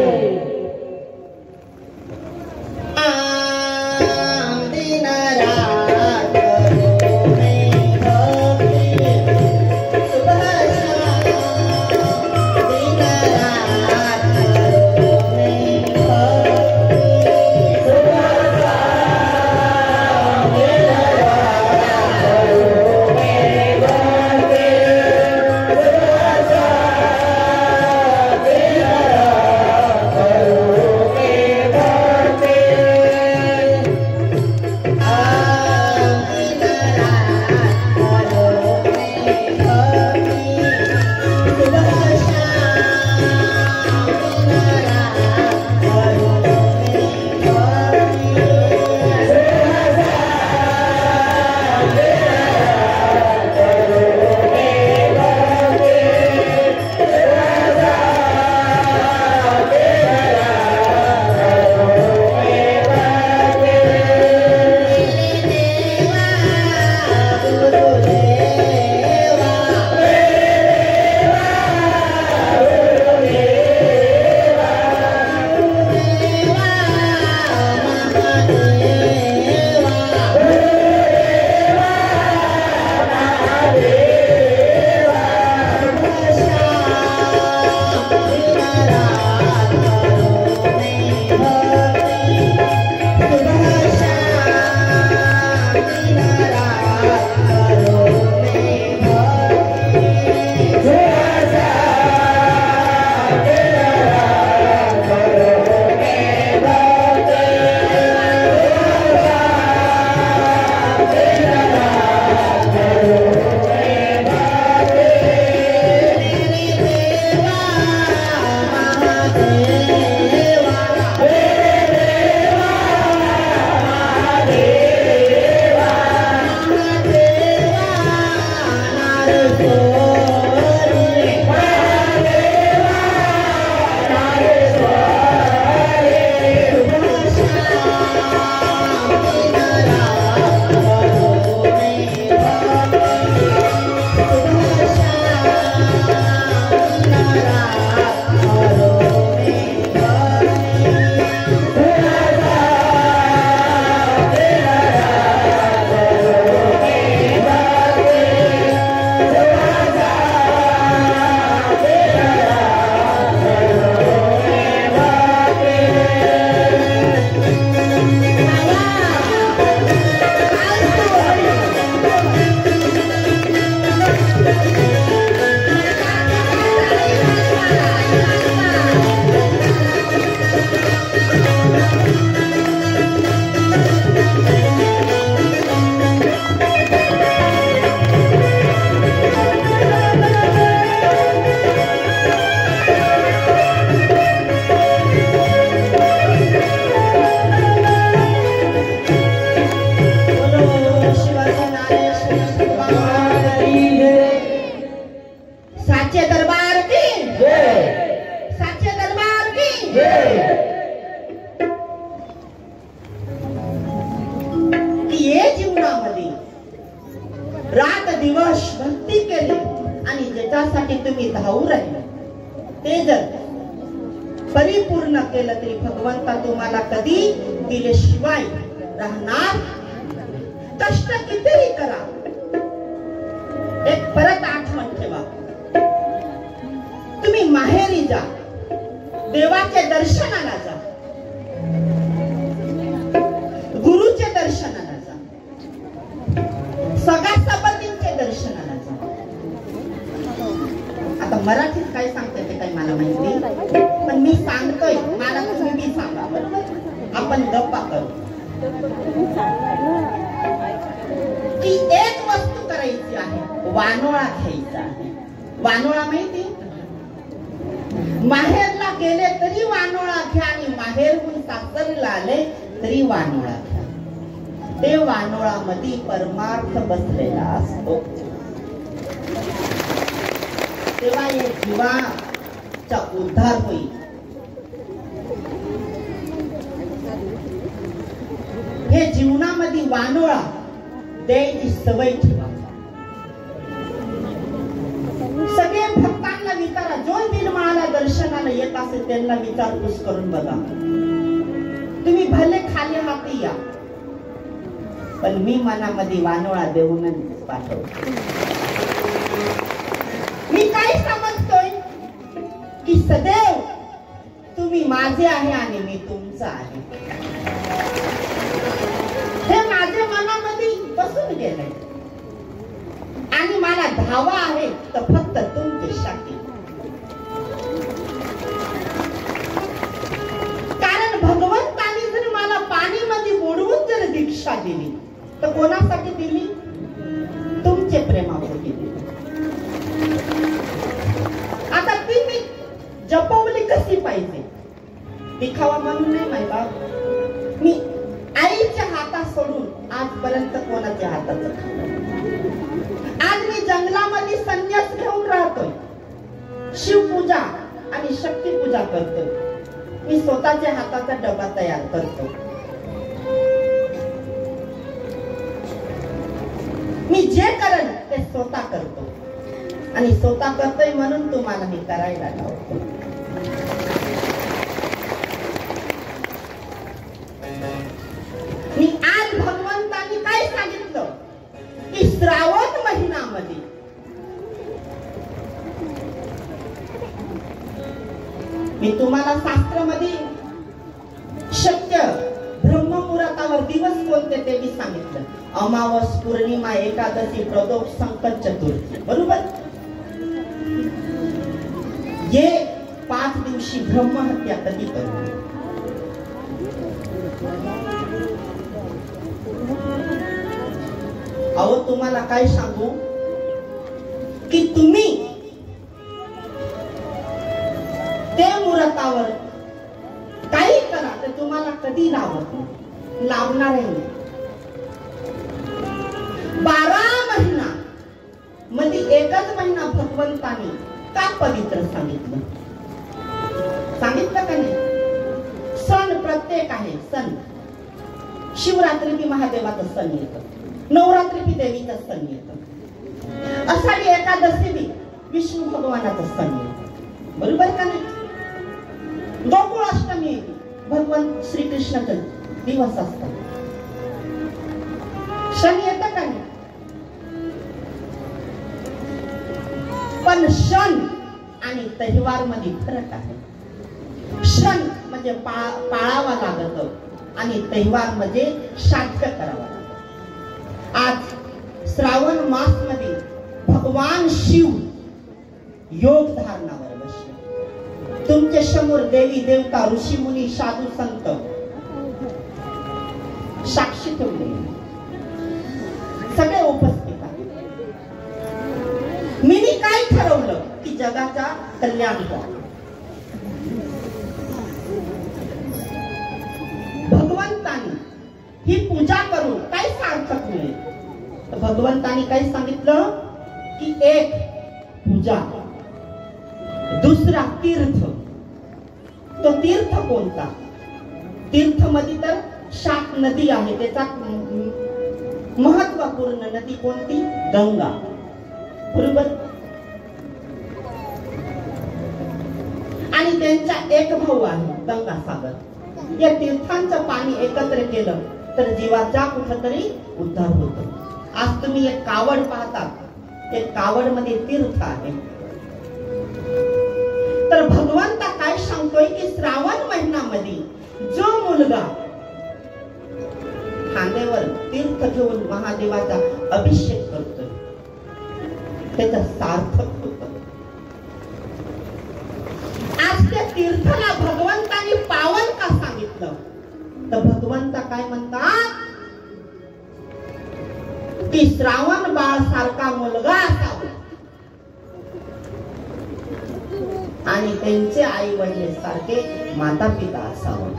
रात दिवस भक्ती केली आणि ज्याच्यासाठी तुम्ही धावू राहिले ते जर परिपूर्ण केलं तरी भगवंता तुम्हाला कधी दिल्याशिवाय राहणार. कष्ट कितीही करा. एक परत आठवण ठेवा, तुम्ही माहेरी जा, देवाच्या दर्शनाला जा, गुरुच्या दर्शनाला जा, सगळ्या संबंधींच्या दर्शनाला जा. आता मराठीत काय सांगते ते काही मला माहित नाही, पण मी सांगतोय, मला तुम्ही मी सांगा, बरोबर? आपण गप्पा करू की एक वस्तू करायची आहे, वानोळा घ्यायचा आहे. वानोळा माहिती? माहेरला गेले तरी वानोळा घ्या आणि माहेरहून सासरीला आले तरी वानोळा घ्या. ते वानोळामध्ये परमार्थ बसलेला असतो. तेव्हा या जीवाचा उद्धार होईल. हे जीवनामध्ये वानोळा द्यायची सवय ठेवा. सगळे भक्तांना विचारा, जो निर्माळाला दर्शनाला येत असेल त्यांना विचारपूस करून बघा. तुम्ही भले खाली हाती या, पण मी मनामध्ये वानोळा देऊनच पाठवतो. मी काय समजतोय की सदैव तुम्ही माझे आहे आणि मी तुमचा आहे. हे माझ्या मनामध्ये बसून गेलंय आणि मला धावा आहे तर फक्त तुमच्यासाठी. कारण भगवंताने जर मला पाणीमध्ये बुडवून जर दीक्षा दिली तर कोणासाठी दिली? तुमचे प्रेमापोटी दिली. आता ती मी जपवली कशी पाहिजे? दिखावा म्हणून नाही माय बाप. मी आईच्या हातात सोडून आजपर्यंत कोणाच्या हाताचं खाल्लं. आज मी जंगलामध्ये संन्यास घेऊन राहतोय, शिवपूजा आणि शक्तीपूजा करतोय. मी स्वतःच्या हाताचा डबा तयार करतो. मी जे करेन ते स्वतः करतो आणि स्वतः करतोय म्हणून तुम्हाला मी करायला लावतो. मी आज भगवंतांनी काय सांगितलं की श्रावण महिन्यामध्ये मी तुम्हाला शास्त्रामध्ये शक्य ब्रह्ममुहूर्तावर दिवस कोणते ते मी सांगितलं. अमावस, पौर्णिमा, एकादशी, प्रदोष, संकट चतुर्थी, बरोबर? ये 5 दिवशी ब्रह्महत्या कधी करू? अहो तुम्हाला काय सांगू की तुम्ही ते मुहूर्तावर काही करा तर तुम्हाला कधी लावत नाही, लावणार नाही. 12 महिना मध्ये एकच महिना भगवंतानी का पवित्र सांगितलं? सांगितलं का नाही? सण प्रत्येक आहे. सण शिवरात्री बी महादेवाचा सण येतो, नवरात्री बी देवीचा सण येतो, आषाढी एकादशी बी विष्णू भगवानाचा सण येतो, बरोबर का नाही? गोकुळाष्टमी भगवान श्रीकृष्णाचा दिवस असतात. सण येतं का नाही? पण सण आणि तहेवार मध्ये फरक आहे. सण म्हणजे पाळावा लागत आणि तहेवार म्हणजे साध्य करावा लागत. आज श्रावण मास मध्ये भगवान शिव योग धारणावर बसले. तुमच्या समोर देवी देवता, ऋषी मुनी, साधू संत साक्षी ठेवले, सगळे उपस्थित आहेत. मी काय ठरवलं की जगाचा कल्याण करा. भगवंतानी ही पूजा करून काय सार्थक मिळेल? भगवंतानी काय सांगितलं की एक पूजा, दुसरा तीर्थ. तो तीर्थ कोणता? तीर्थ मध्ये तर 7 नदी आहे. त्याचा महत्वपूर्ण नदी कोणती? गंगा, बरोबर? आणि त्यांचा एक भाऊ आहे गंगासागर. या तीर्थांचं पाणी एकत्र केलं तर जीवाचा कुठंतरी उद्धार होतो. आज तुम्ही एक कावड पाहता, ते कावड मध्ये तीर्थ आहे. तर भगवंता काय सांगतोय की श्रावण महिन्यामध्ये जो मुलगा खांद्यावर तीर्थ घेऊन महादेवाचा अभिषेक करतोय त्याचा सार्थक होत. आज त्या तीर्थाला भगवंतानी पावन का सांगितलं तर भगवंता काय म्हणतात की श्रावण बाळ सारखा मुलगा असावा आणि त्यांचे आई वडील सारखे माता पिता असावं.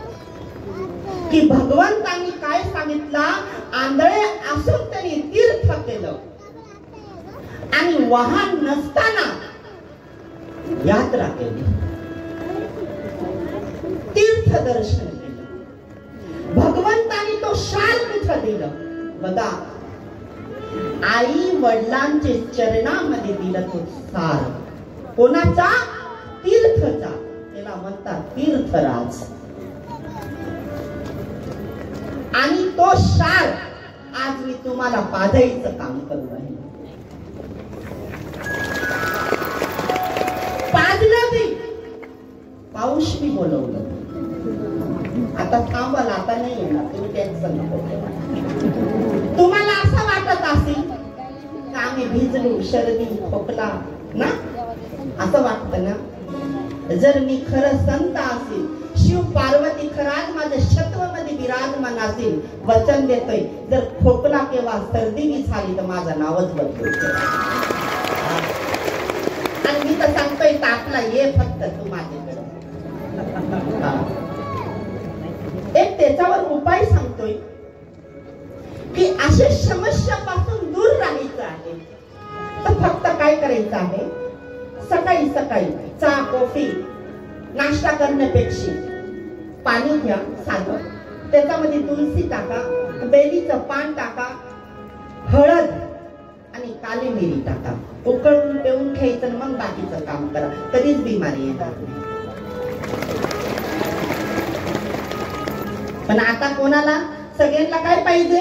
की भगवंतांनी काय सांगितलं, आंधळे असून त्यांनी तीर्थ केलं आणि वाहन नसताना यात्रा केली, तीर्थ दर्शन केलं. भगवंतांनी तो शाल कुठं दिलं बघा, आई वडिलांचे चरणामध्ये दिलं तो सार. कोणाचा? तीर्थचा. त्याला म्हणतात तीर्थराज. आणि तो शाल आज मी तुम्हाला पाजळीचं काम करू राहिले. पाजलं मी, पाऊस मी बोलवलं. आता थांबाल, आता नाही येणार, तुम्ही टेन्शन नको. तुम्हाला असं वाटत असेल का आम्ही भिजलो, सर्दी खोकला ना, असं वाटतं ना. जर मी खरं संत असेल, शिव पार्वती खराज माझ्या शत्रूमध्ये विराजमान असेल, वचन देतोय जर खोकला किंवा सर्दी बी झाली तर माझं नावच बदलू. आणि मी तर सांगतोय तापला ये फक्त तू माझ्याकडे. एक त्याच्यावर उपाय सांगतोय की अशा समस्यापासून दूर राहायचं आहे तर फक्त काय करायचं आहे, सकाळी सकाळी चहा कॉफी नाश्ता करण्यापेक्षा पाणी घ्या साधं, त्याच्यामध्ये तुळसी टाका, बेलीचं पान टाका, हळद आणि काली मिरी टाका, उकळून पिऊन घ्यायचं, मग बाकीचं काम करा. कधीच बिमारी येणार नाही. पण आता कोणाला, सगळ्यांना काय पाहिजे,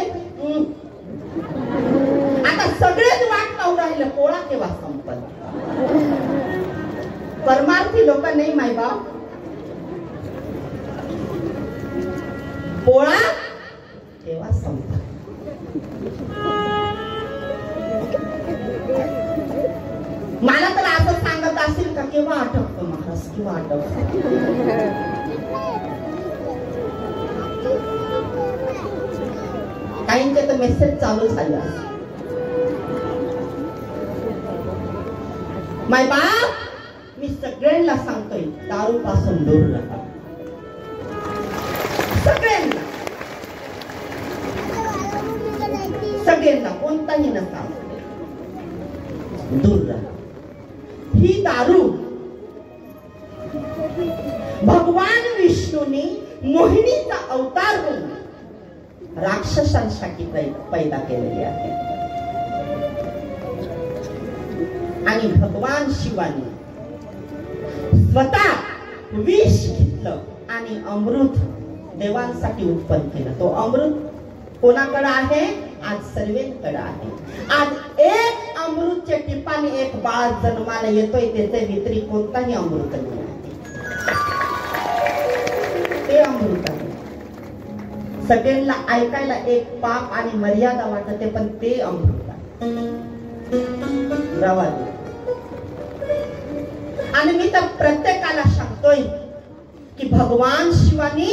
आता सगळेच वाट पाहू राहिले पोळा केव्हा संपल. परमार्थी लोक नाही मायबाप, पोळा केव्हा संपल. मला तर असं सांगत असेल का केव्हा आठवतो महाराज, केव्हा आठवतो. काहींचे तर मेसेज चालू झाला, माय बाप मी सगळ्यांना सांगतोय दारू पासून दूर राहा. सगळ्यांना, सगळ्यांना कोणताही नका, दूर राहा. ही दारू भगवान विष्णूने मोहिनीचा अवतार होऊन राक्षसांसाठी पैदा केलेली आहे. आणि भगवान शिवाने स्वतः विष घेतलं आणि अमृत देवांसाठी उत्पन्न केलं. तो अमृत कोणाकडे आहे, आज सर्वांकडे आहे. आज एक अमृतच्या टिपाने एक बाळ जन्माला येतोय, त्याचे वितरी कोणताही अमृत नाही आहे. ते अमृत आहे. सगळ्यांना ऐकायला एक पाप आणि मर्यादा वाटते, पण ते अमृत आहे. आणि मी तर प्रत्येकाला सांगतोय की भगवान शिवानी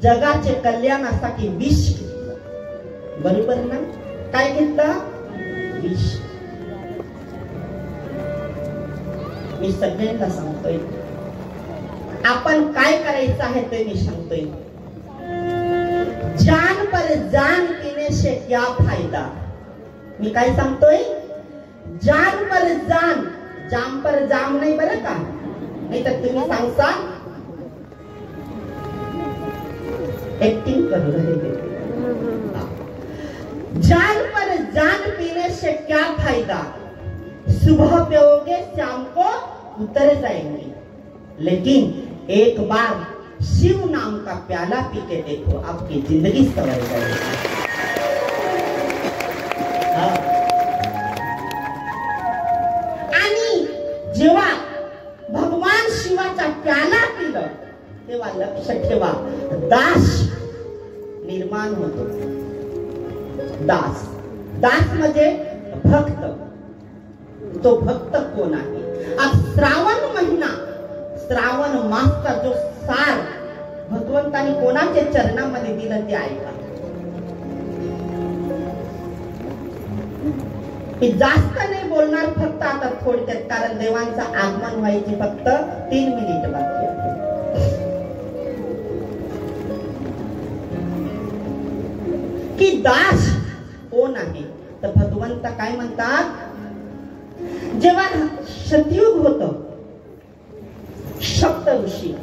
जगाचे कल्याणासाठी विष घेतलं. बरोबर ना? काय घेतलं? विष. मी सगळ्यांना सांगतोय, आपण काय करायचं आहे ते मी सांगतोय. जान पर जान पीने से क्या फायदा. मी काय सांगतोय, जान पर जान, जाम पर जाम नाही बरं का, नाही तर तुम्ही सांगता एक्टिंग करू रहे. जान पर जान पीने से क्या फायदा, सुबह पियोगे शाम को उतर जाएंगे, लेकिन एक बार शिव नाम का प्याला पी के देखो, आपकी जिंदगी संवर जाएगी। आणि जेव्हा भगवान शिवाचा प्याला पिलं तेव्हा लक्ष ठेवा, दास निर्माण होतो। दास, दास म्हणजे भक्त। तो भक्त कोण आहे? आज श्रावण महिना, श्रावण मासचा जो सार भगवंतानी कोणाच्या चरणामध्ये दिलं ते ऐका। मी जास्त नाही बोलणार, फक्त आता थोडक्यात, कारण देवांचं आगमन व्हायचे फक्त 3 मिनिट बाकी आहे। की दास कोण आहे? तर भगवंत काय म्हणतात, जेव्हा सतयुग होत, सप्त ऋषी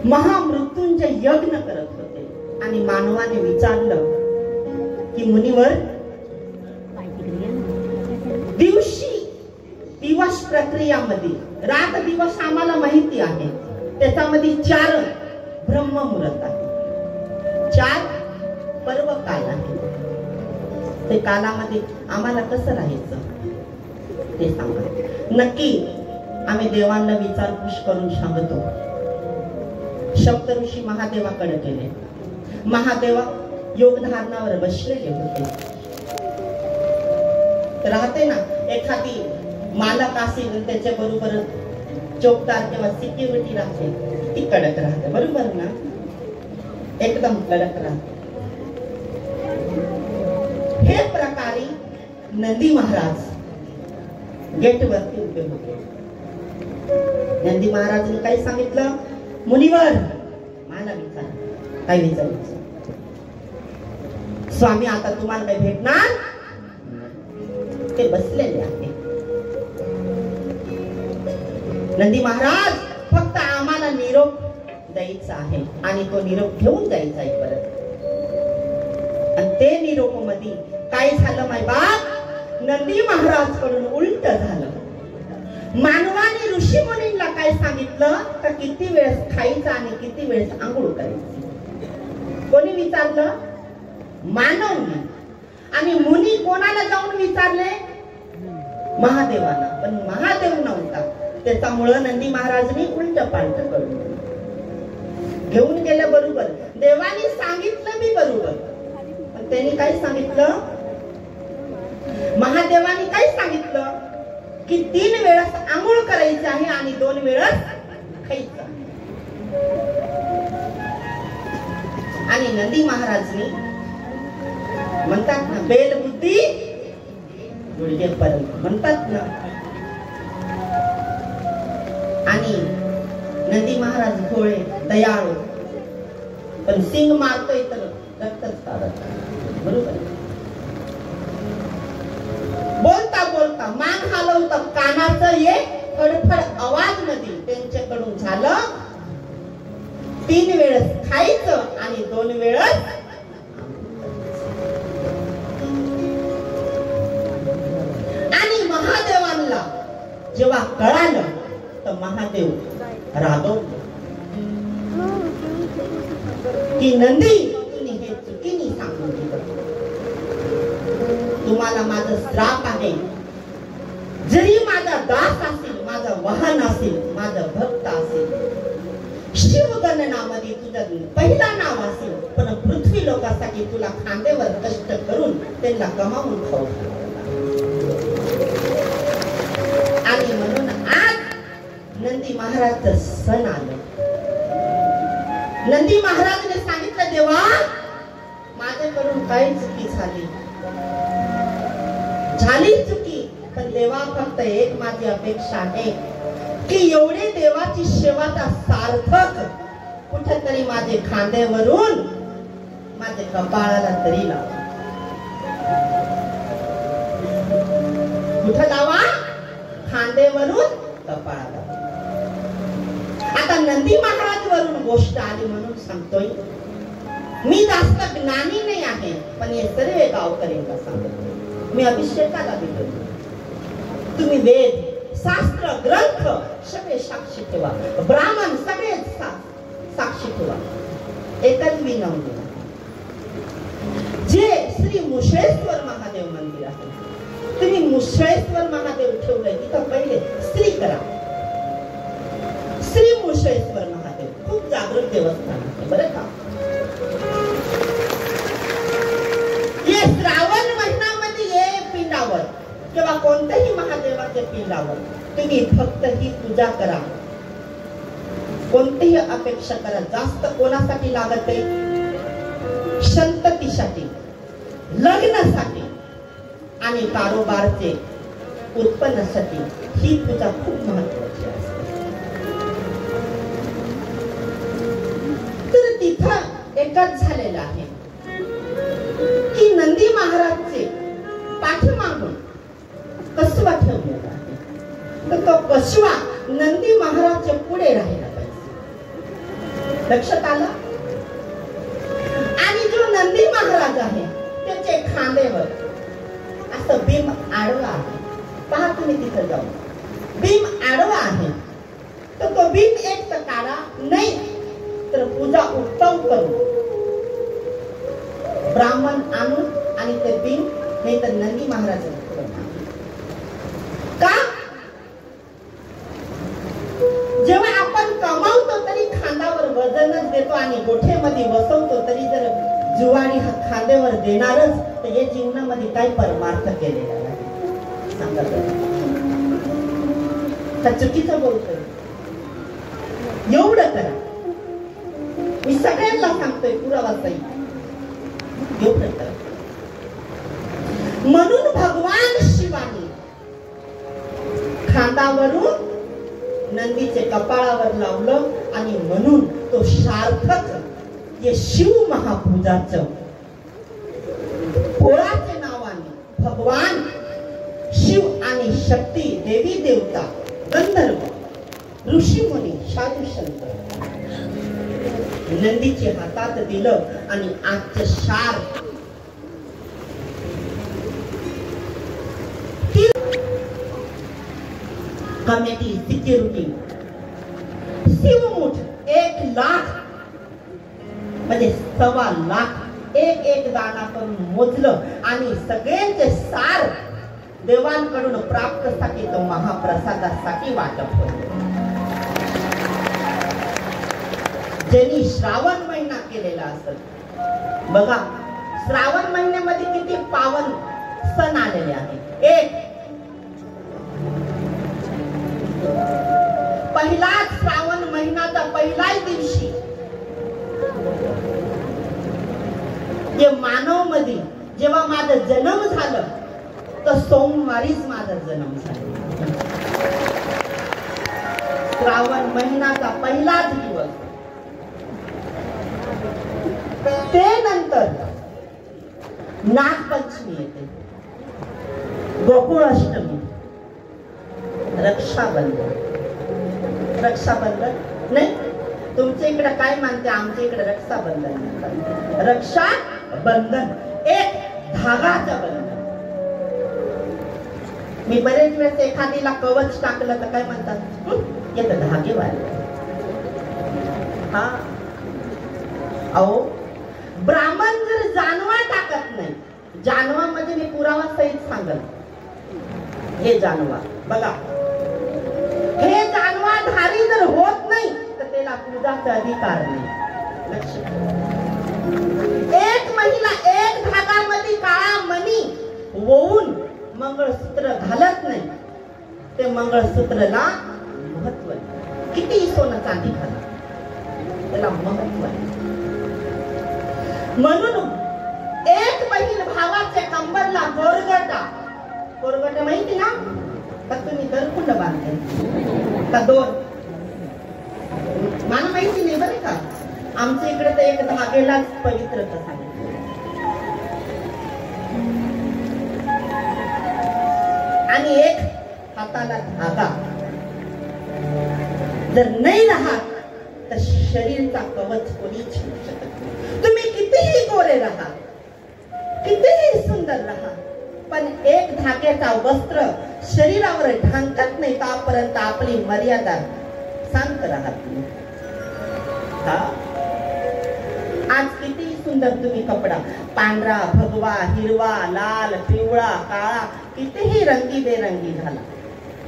महामृत्युंजय यज्ञ करत होते आणि मानवाने विचारलं की मुनिवर, दिवस प्रक्रियामध्ये रात दिवस आम्हाला माहिती आहे, त्याच्यामध्ये 4 ब्रह्ममुहूर्त आहे, 4 पर्व काल आहे। ते कालामध्ये आम्हाला कसं राहायचं ते सांगा। नक्की आम्ही देवांना विचारपूस करून सांगतो। सप्तऋषी महादेवाकडे गेले। महादेव योग धारणावर बसलेले होते। राहते ना, एखादी मालक असेल त्याच्या बरोबर चौकदार किंवा सिक्युरिटी राहते, ती कडक राहते, बरोबर ना, एकदम कडक राहते। हे प्रकारे नंदी महाराज गेट वरती उभे होते। नंदी महाराजांनी काय सांगितलं, मुनिवर मला विचार, काय विचारायचं? स्वामी आता तुम्हाला काय भेटणार? ते बसलेले आहे। नंदी महाराज, फक्त आम्हाला निरोप द्यायचा आहे आणि तो निरोप घेऊन जायचा आहे परत। आणि ते निरोप मध्ये काय झालं माय बाप, नंदी महाराज कडून उलट झालं। मानवाने ऋषी मुनींना काय सांगितलं तर किती वेळेस खायचं आणि किती वेळेस आंघोळ करायची। कोणी विचारलं? मानवने। आणि मुनी कोणाला जाऊन विचारले? महादेवाला। पण महादेव नव्हता, त्याच्यामुळे नंदी महाराजने उलट पालट करून घेऊन गेल्या बरोबर। देवानी सांगितलं मी बरोबर, पण त्यांनी काय सांगितलं, महादेवानी काय सांगितलं की 3 वेळेस आंघोळ करायची आहे आणि 2 वेळेस खायचं। आणि नंदी महाराजनी म्हणतात ना, बेल बुद्धी गुडघेपर्यंत म्हणतात ना। आणि नंदी महाराज भोळे दयाळू, पण सिंग मारतोय तर रक्तच काढत, बरोबर। बोलता बोलता मान हलवता कानाचं एक फडफड आवाज मध्ये त्यांच्याकडून झालं, 3 वेळेस खायचं आणि 2 वेळेस। आणि महादेवांना जेव्हा कळालं तर महादेव रागवले की नंदी, तुम्ही हे चुकीने सांगून दिलं, तुम्हाला माझं श्राप आहे। जरी माझा दास असेल, माझा वाहन असेल, माझा भक्त असेल, शिवगणनामध्ये तुझं पहिला नाव असेल, पण पृथ्वी लोकांसाठी तुला खांद्यावर कष्ट करून त्यांना कमावून खाऊ। आणि म्हणून आज नंदी महाराजचं सण आलं। नंदी महाराजने सांगितलं, देवा माझ्याकडून काही चुकी झाली चुकी, पण देवा फक्त एक माझी अपेक्षा आहे की एवढे देवाची सेवाचा सार्थक कुठेतरी माझे खांद्यावरून माझे कपाळाला तरी लावा। कुठं लावा? खांद्यावरून कपाळाला। आता नंदी महाराज वरून गोष्ट आली म्हणून सांगतोय, मी जास्त ज्ञानी नाही आहे, पण हे सर्व गावकऱ्यांना सांगतो, मी अभिषेकाला दिलो, तुम्ही वेद शास्त्र ग्रंथ सगळे साक्षी ठेवा, ब्राह्मण सगळे साक्षी ठेवा, एकच विनवणी, जे श्री मुश्रेश्वर महादेव मंदिर आहे, तुम्ही मुश्रेश्वर महादेव ठेवलंय तिथं पहिले स्त्री करा. श्री मुश्रेश्वर महादेव खूप जागृत देवस्थान आहे बरं का. ये श्रावण महिन्यामध्ये ये पिंडावर किंवा कोणत्याही महादेवाच्या पिंडावर तुम्ही फक्त ही पूजा करा. कोणतीही अपेक्षा करा. जास्त कोणासाठी लागत आहे? संततीसाठी, लग्नासाठी आणि कारोबारचे उत्पन्नासाठी ही पूजा खूप महत्वाची असते. तर तिथं एकच झालेलं आहे की नंदी महाराजचे पाठीमागून कसवा ठेवलेला आहे. तर तो कसवा नंदी महाराजच्या पुढे राहिला पाहिजे. लक्षात आलं? आणि जो नंदी महाराज आहे त्याचे खांद्यावर असं भीम आडवा आहे. पहा तुम्ही तिथं जाऊ, भीम आडवा आहे. तर तो भीम एक तर काढा, नाही तर पूजा उत्तम करून ब्राह्मण आणून आणि ते भीम नाही तर नंदी महाराज का. जेव्हा आपण कमावतो तरी खांद्यावर वजनच देतो आणि गोठेमध्ये बसवतो तरी जर जुवाडी हा खांद्यावर देणारच तर या जीवनामध्ये काय परमार्थ केलेला नाही. सांगा तर चुकीचं बोलतोय. एवढं करा. मी सगळ्यांना सांगतोय पुरावा सही. एवढं करा. म्हणून भगवान शिवानी खांदावरून नंदीचे कपाळावर लावलं आणि म्हणून तो सार्थक हे शिव महापूजाचं पोळाच्या नावाने भगवान शिव आणि शक्ती देवी देवता गंधर्व ऋषी मुनी साधू संत नंदीच्या हातात दिलं आणि आजचं सार कमिटी सिक्युरिटी शिवमुठ 1 लाख म्हणजे 1.25 लाख एक दाना करून मोजलं आणि सगळ्यांचे सार देवांकडून प्राप्तसाठी तो महाप्रसादासाठी वाटप होतो. ज्यांनी श्रावण महिना केलेला असत बघा, श्रावण महिन्यामध्ये किती पावन सण आलेले आहेत. एक पहिलाच श्रावण महिन्याचा पहिल्याच दिवशी जे मानव मध्ये जेव्हा माझा जन्म झालं तर सोमवारीच माझा जन्म झाला. श्रावण महिन्याचा पहिलाच दिवस. ते नंतर नागपंचमी येते, गोकुळाष्टमी, रक्षाबंधन. रक्षाबंधन नाही, तुमच्या इकडे काय मानते, आमच्या इकडे रक्षाबंधन. रक्षाबंधन एक धागाचं बंधन. मी बरेच वेळेस एखादीला कवच टाकलं तर काय म्हणतात, येत धागेवाले. हा अहो, ब्राह्मण जर जानवा टाकत नाही, जानवा मध्ये मी पुरावा सहित सांगल. हे जानवा बघा, हे जानवा धारी जर होत नाही तर त्याला पूजाचा अधिकार नाही. एक महिला एक धागामध्ये काळा मणी ओवून मंगळसूत्र घालत नाही, ते मंगळसूत्रला महत्व आहे. किती सोनं चांदी घाला त्याला महत्व आहे. म्हणून एक बहीण भावाच्या कंबरला गोरगटा माहिती ना, का तुम्ही दरकुंड बांधते का 2? मला माहिती नाही बरं का. आमच्या इकडे तर एक धागेलाच पवित्रता सांगितली. आणि एक हाताला धागा जर नाही राहत तर शरीरचा कवच कोणी छेडू शकत नाही. तुम्ही कितीही गोरे राहा, कितीही सुंदर राहा, पण एक धाग्याचा वस्त्र शरीरावर ढांकत नाही त्यापर्यंत आपली मर्यादा शांत राहत नाही. हा आज किती सुंदर तुम्ही कपडा, पांढरा, भगवा, हिरवा, लाल, पिवळा, काळा, कितीही रंगी बेरंगी घाला,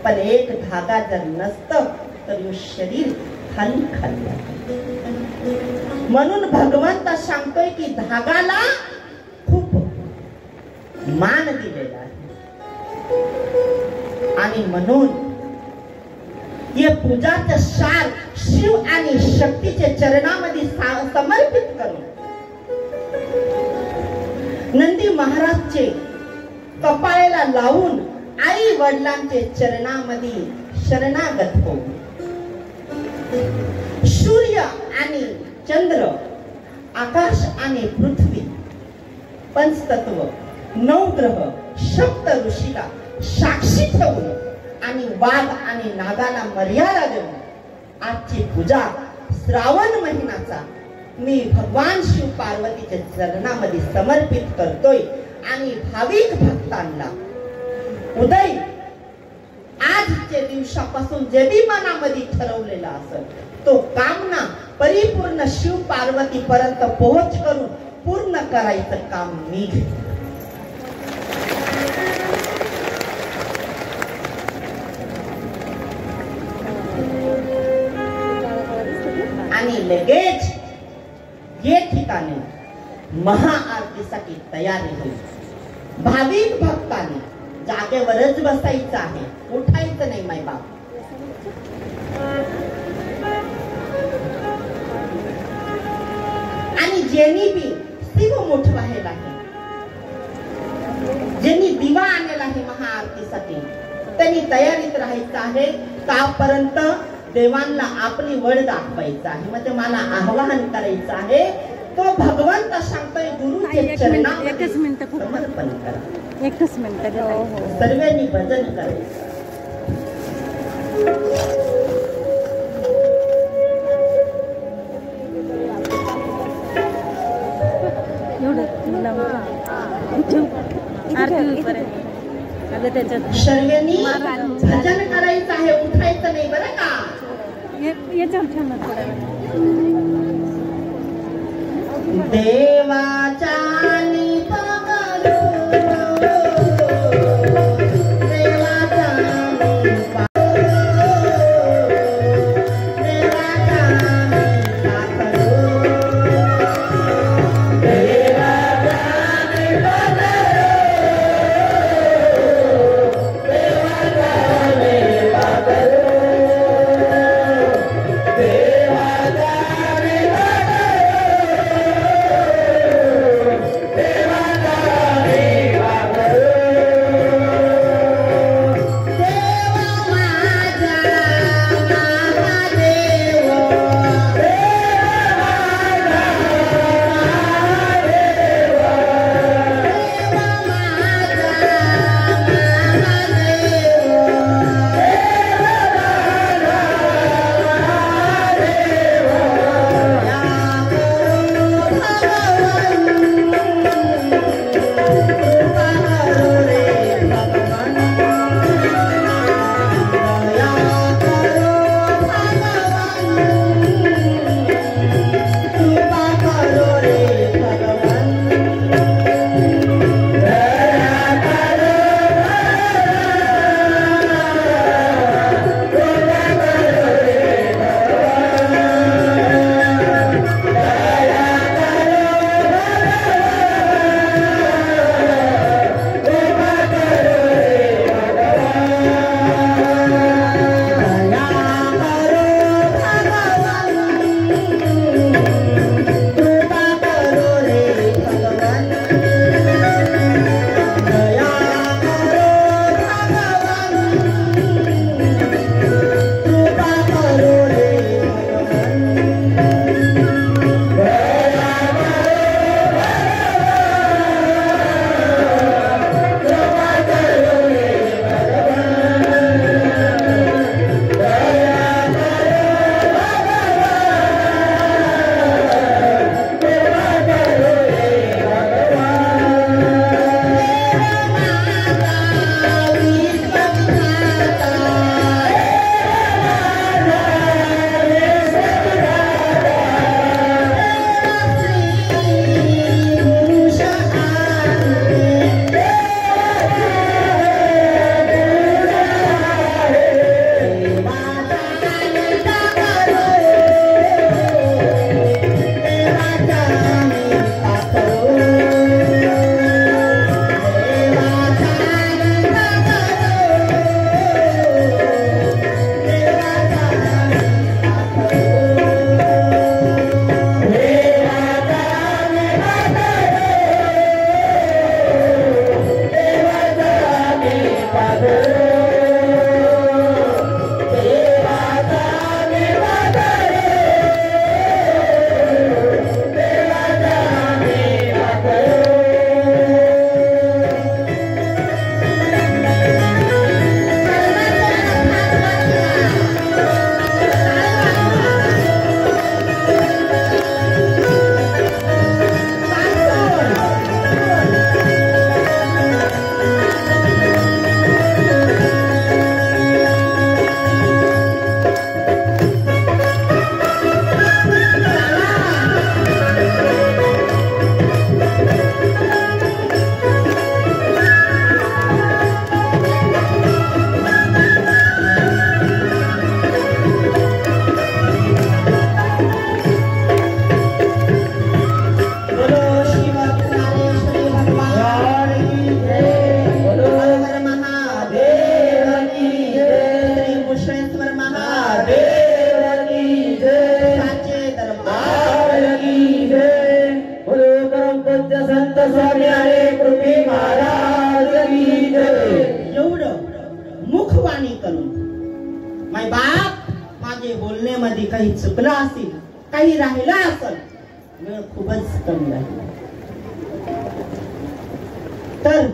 पण एक धागा जर नसतं तर शरीर खाली खाली आहे. म्हणून भगवंत सांगतोय की धागाला खूप मान दिलेला आहे. आणि म्हणून हे पूजाचं सार शिव आणि शक्तीच्या चरणामध्ये समर्पित करून नंदी महाराजचे कपाळाला लावून आई वडिलांचे चरणामध्ये शरणागत होऊ. सूर्य आणि चंद्र, आकाश आणि पृथ्वी, पंचतत्व, नवग्रह, सप्त ऋषीला साक्षी ठेवून आणि वाघ आणि नागाला मर्यादा देऊन आजची पूजा श्रावण महिन्याचा मी भगवान शिव पार्वतीच्या चरणामध्ये समर्पित करतोय. आणि भाविक भक्तांना उदय आजच्या दिवसापासून जे बी मनामध्ये ठरवलेला असेल तो कामना परिपूर्ण शिव पार्वती पर्यंत पोहोच करून पूर्ण करायचं काम मी घेतो. आणि लगेच ये ठिकाणी महाआरतीसाठी तयारी होईल. भाविक भक्तांनी जागेवरच बसायचं आहे, उठायचं नाही माय बाप. आणि ज्यांनी बी शिव मोठ व्हायला आहे, ज्यांनी दिवा आणलेला आहे महाआरतीसाठी, त्यांनी तयारीत राहायचं आहे. कापर्यंत देवांना आपली वड दाखवायचं आहे. म्हणजे मला आवाहन करायचं आहे. तो भगवंत सांगतोय गुरुच्या चरणामध्ये समर्पण करा. एकच मिनिट सर्वांनी भजन करायचं. सर्वांनी भजन करायचं आहे, उठायचं नाही बरं का. देवाच्या कमी करून. माय बाप, माझे बोलण्यामध्ये काही चुकलं असेल, काही राहिलं असेल, वेळ खूपच कमी राहिला, तर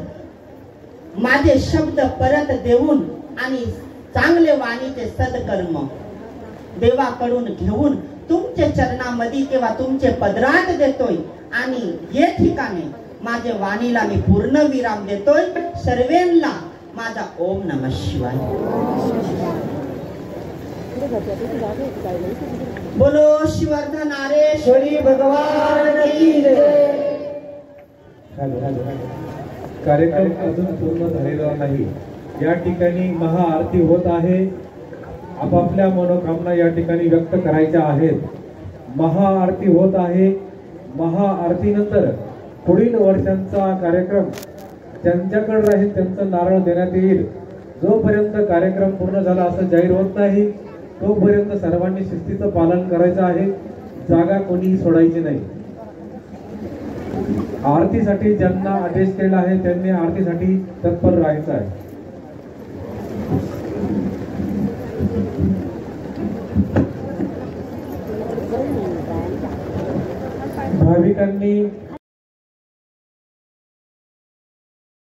माझे शब्द परत देऊन आणि चांगले वाणीचे सत्कर्म देवाकडून घेऊन तुमच्या चरणामध्ये किंवा तुमचे पदरात देतोय. आणि ये ठिकाणी माझ्या वाणीला मी पूर्ण विराम देतोय. सर्वांना माझा ओम नमः शिवाय. बोलो शिवर्धनारेश्वरी भगवान की जय. कार्यक्रम अजून पूर्ण झालेला नाही. या ठिकाणी महाआरती होत आहे. आपापल्या मनोकामना या ठिकाणी व्यक्त करायच्या आहेत. महाआरती होत आहे. महाआरतीनंतर पुढील वर्षांचा कार्यक्रम ज्यांच्याकडे राहील त्यांचं नारळ देण्यात येईल. जोपर्यंत कार्यक्रम पूर्ण झाला असं जाहीर होत नाही तोपर्यंत सर्वांनी शिस्तीचं पालन करायचं आहे. जागा कोणीही सोडायची नाही. आरतीसाठी ज्यांना आदेश केला आहे त्यांनी आरतीसाठी तत्पर राहायचं आहे. भाविकांनी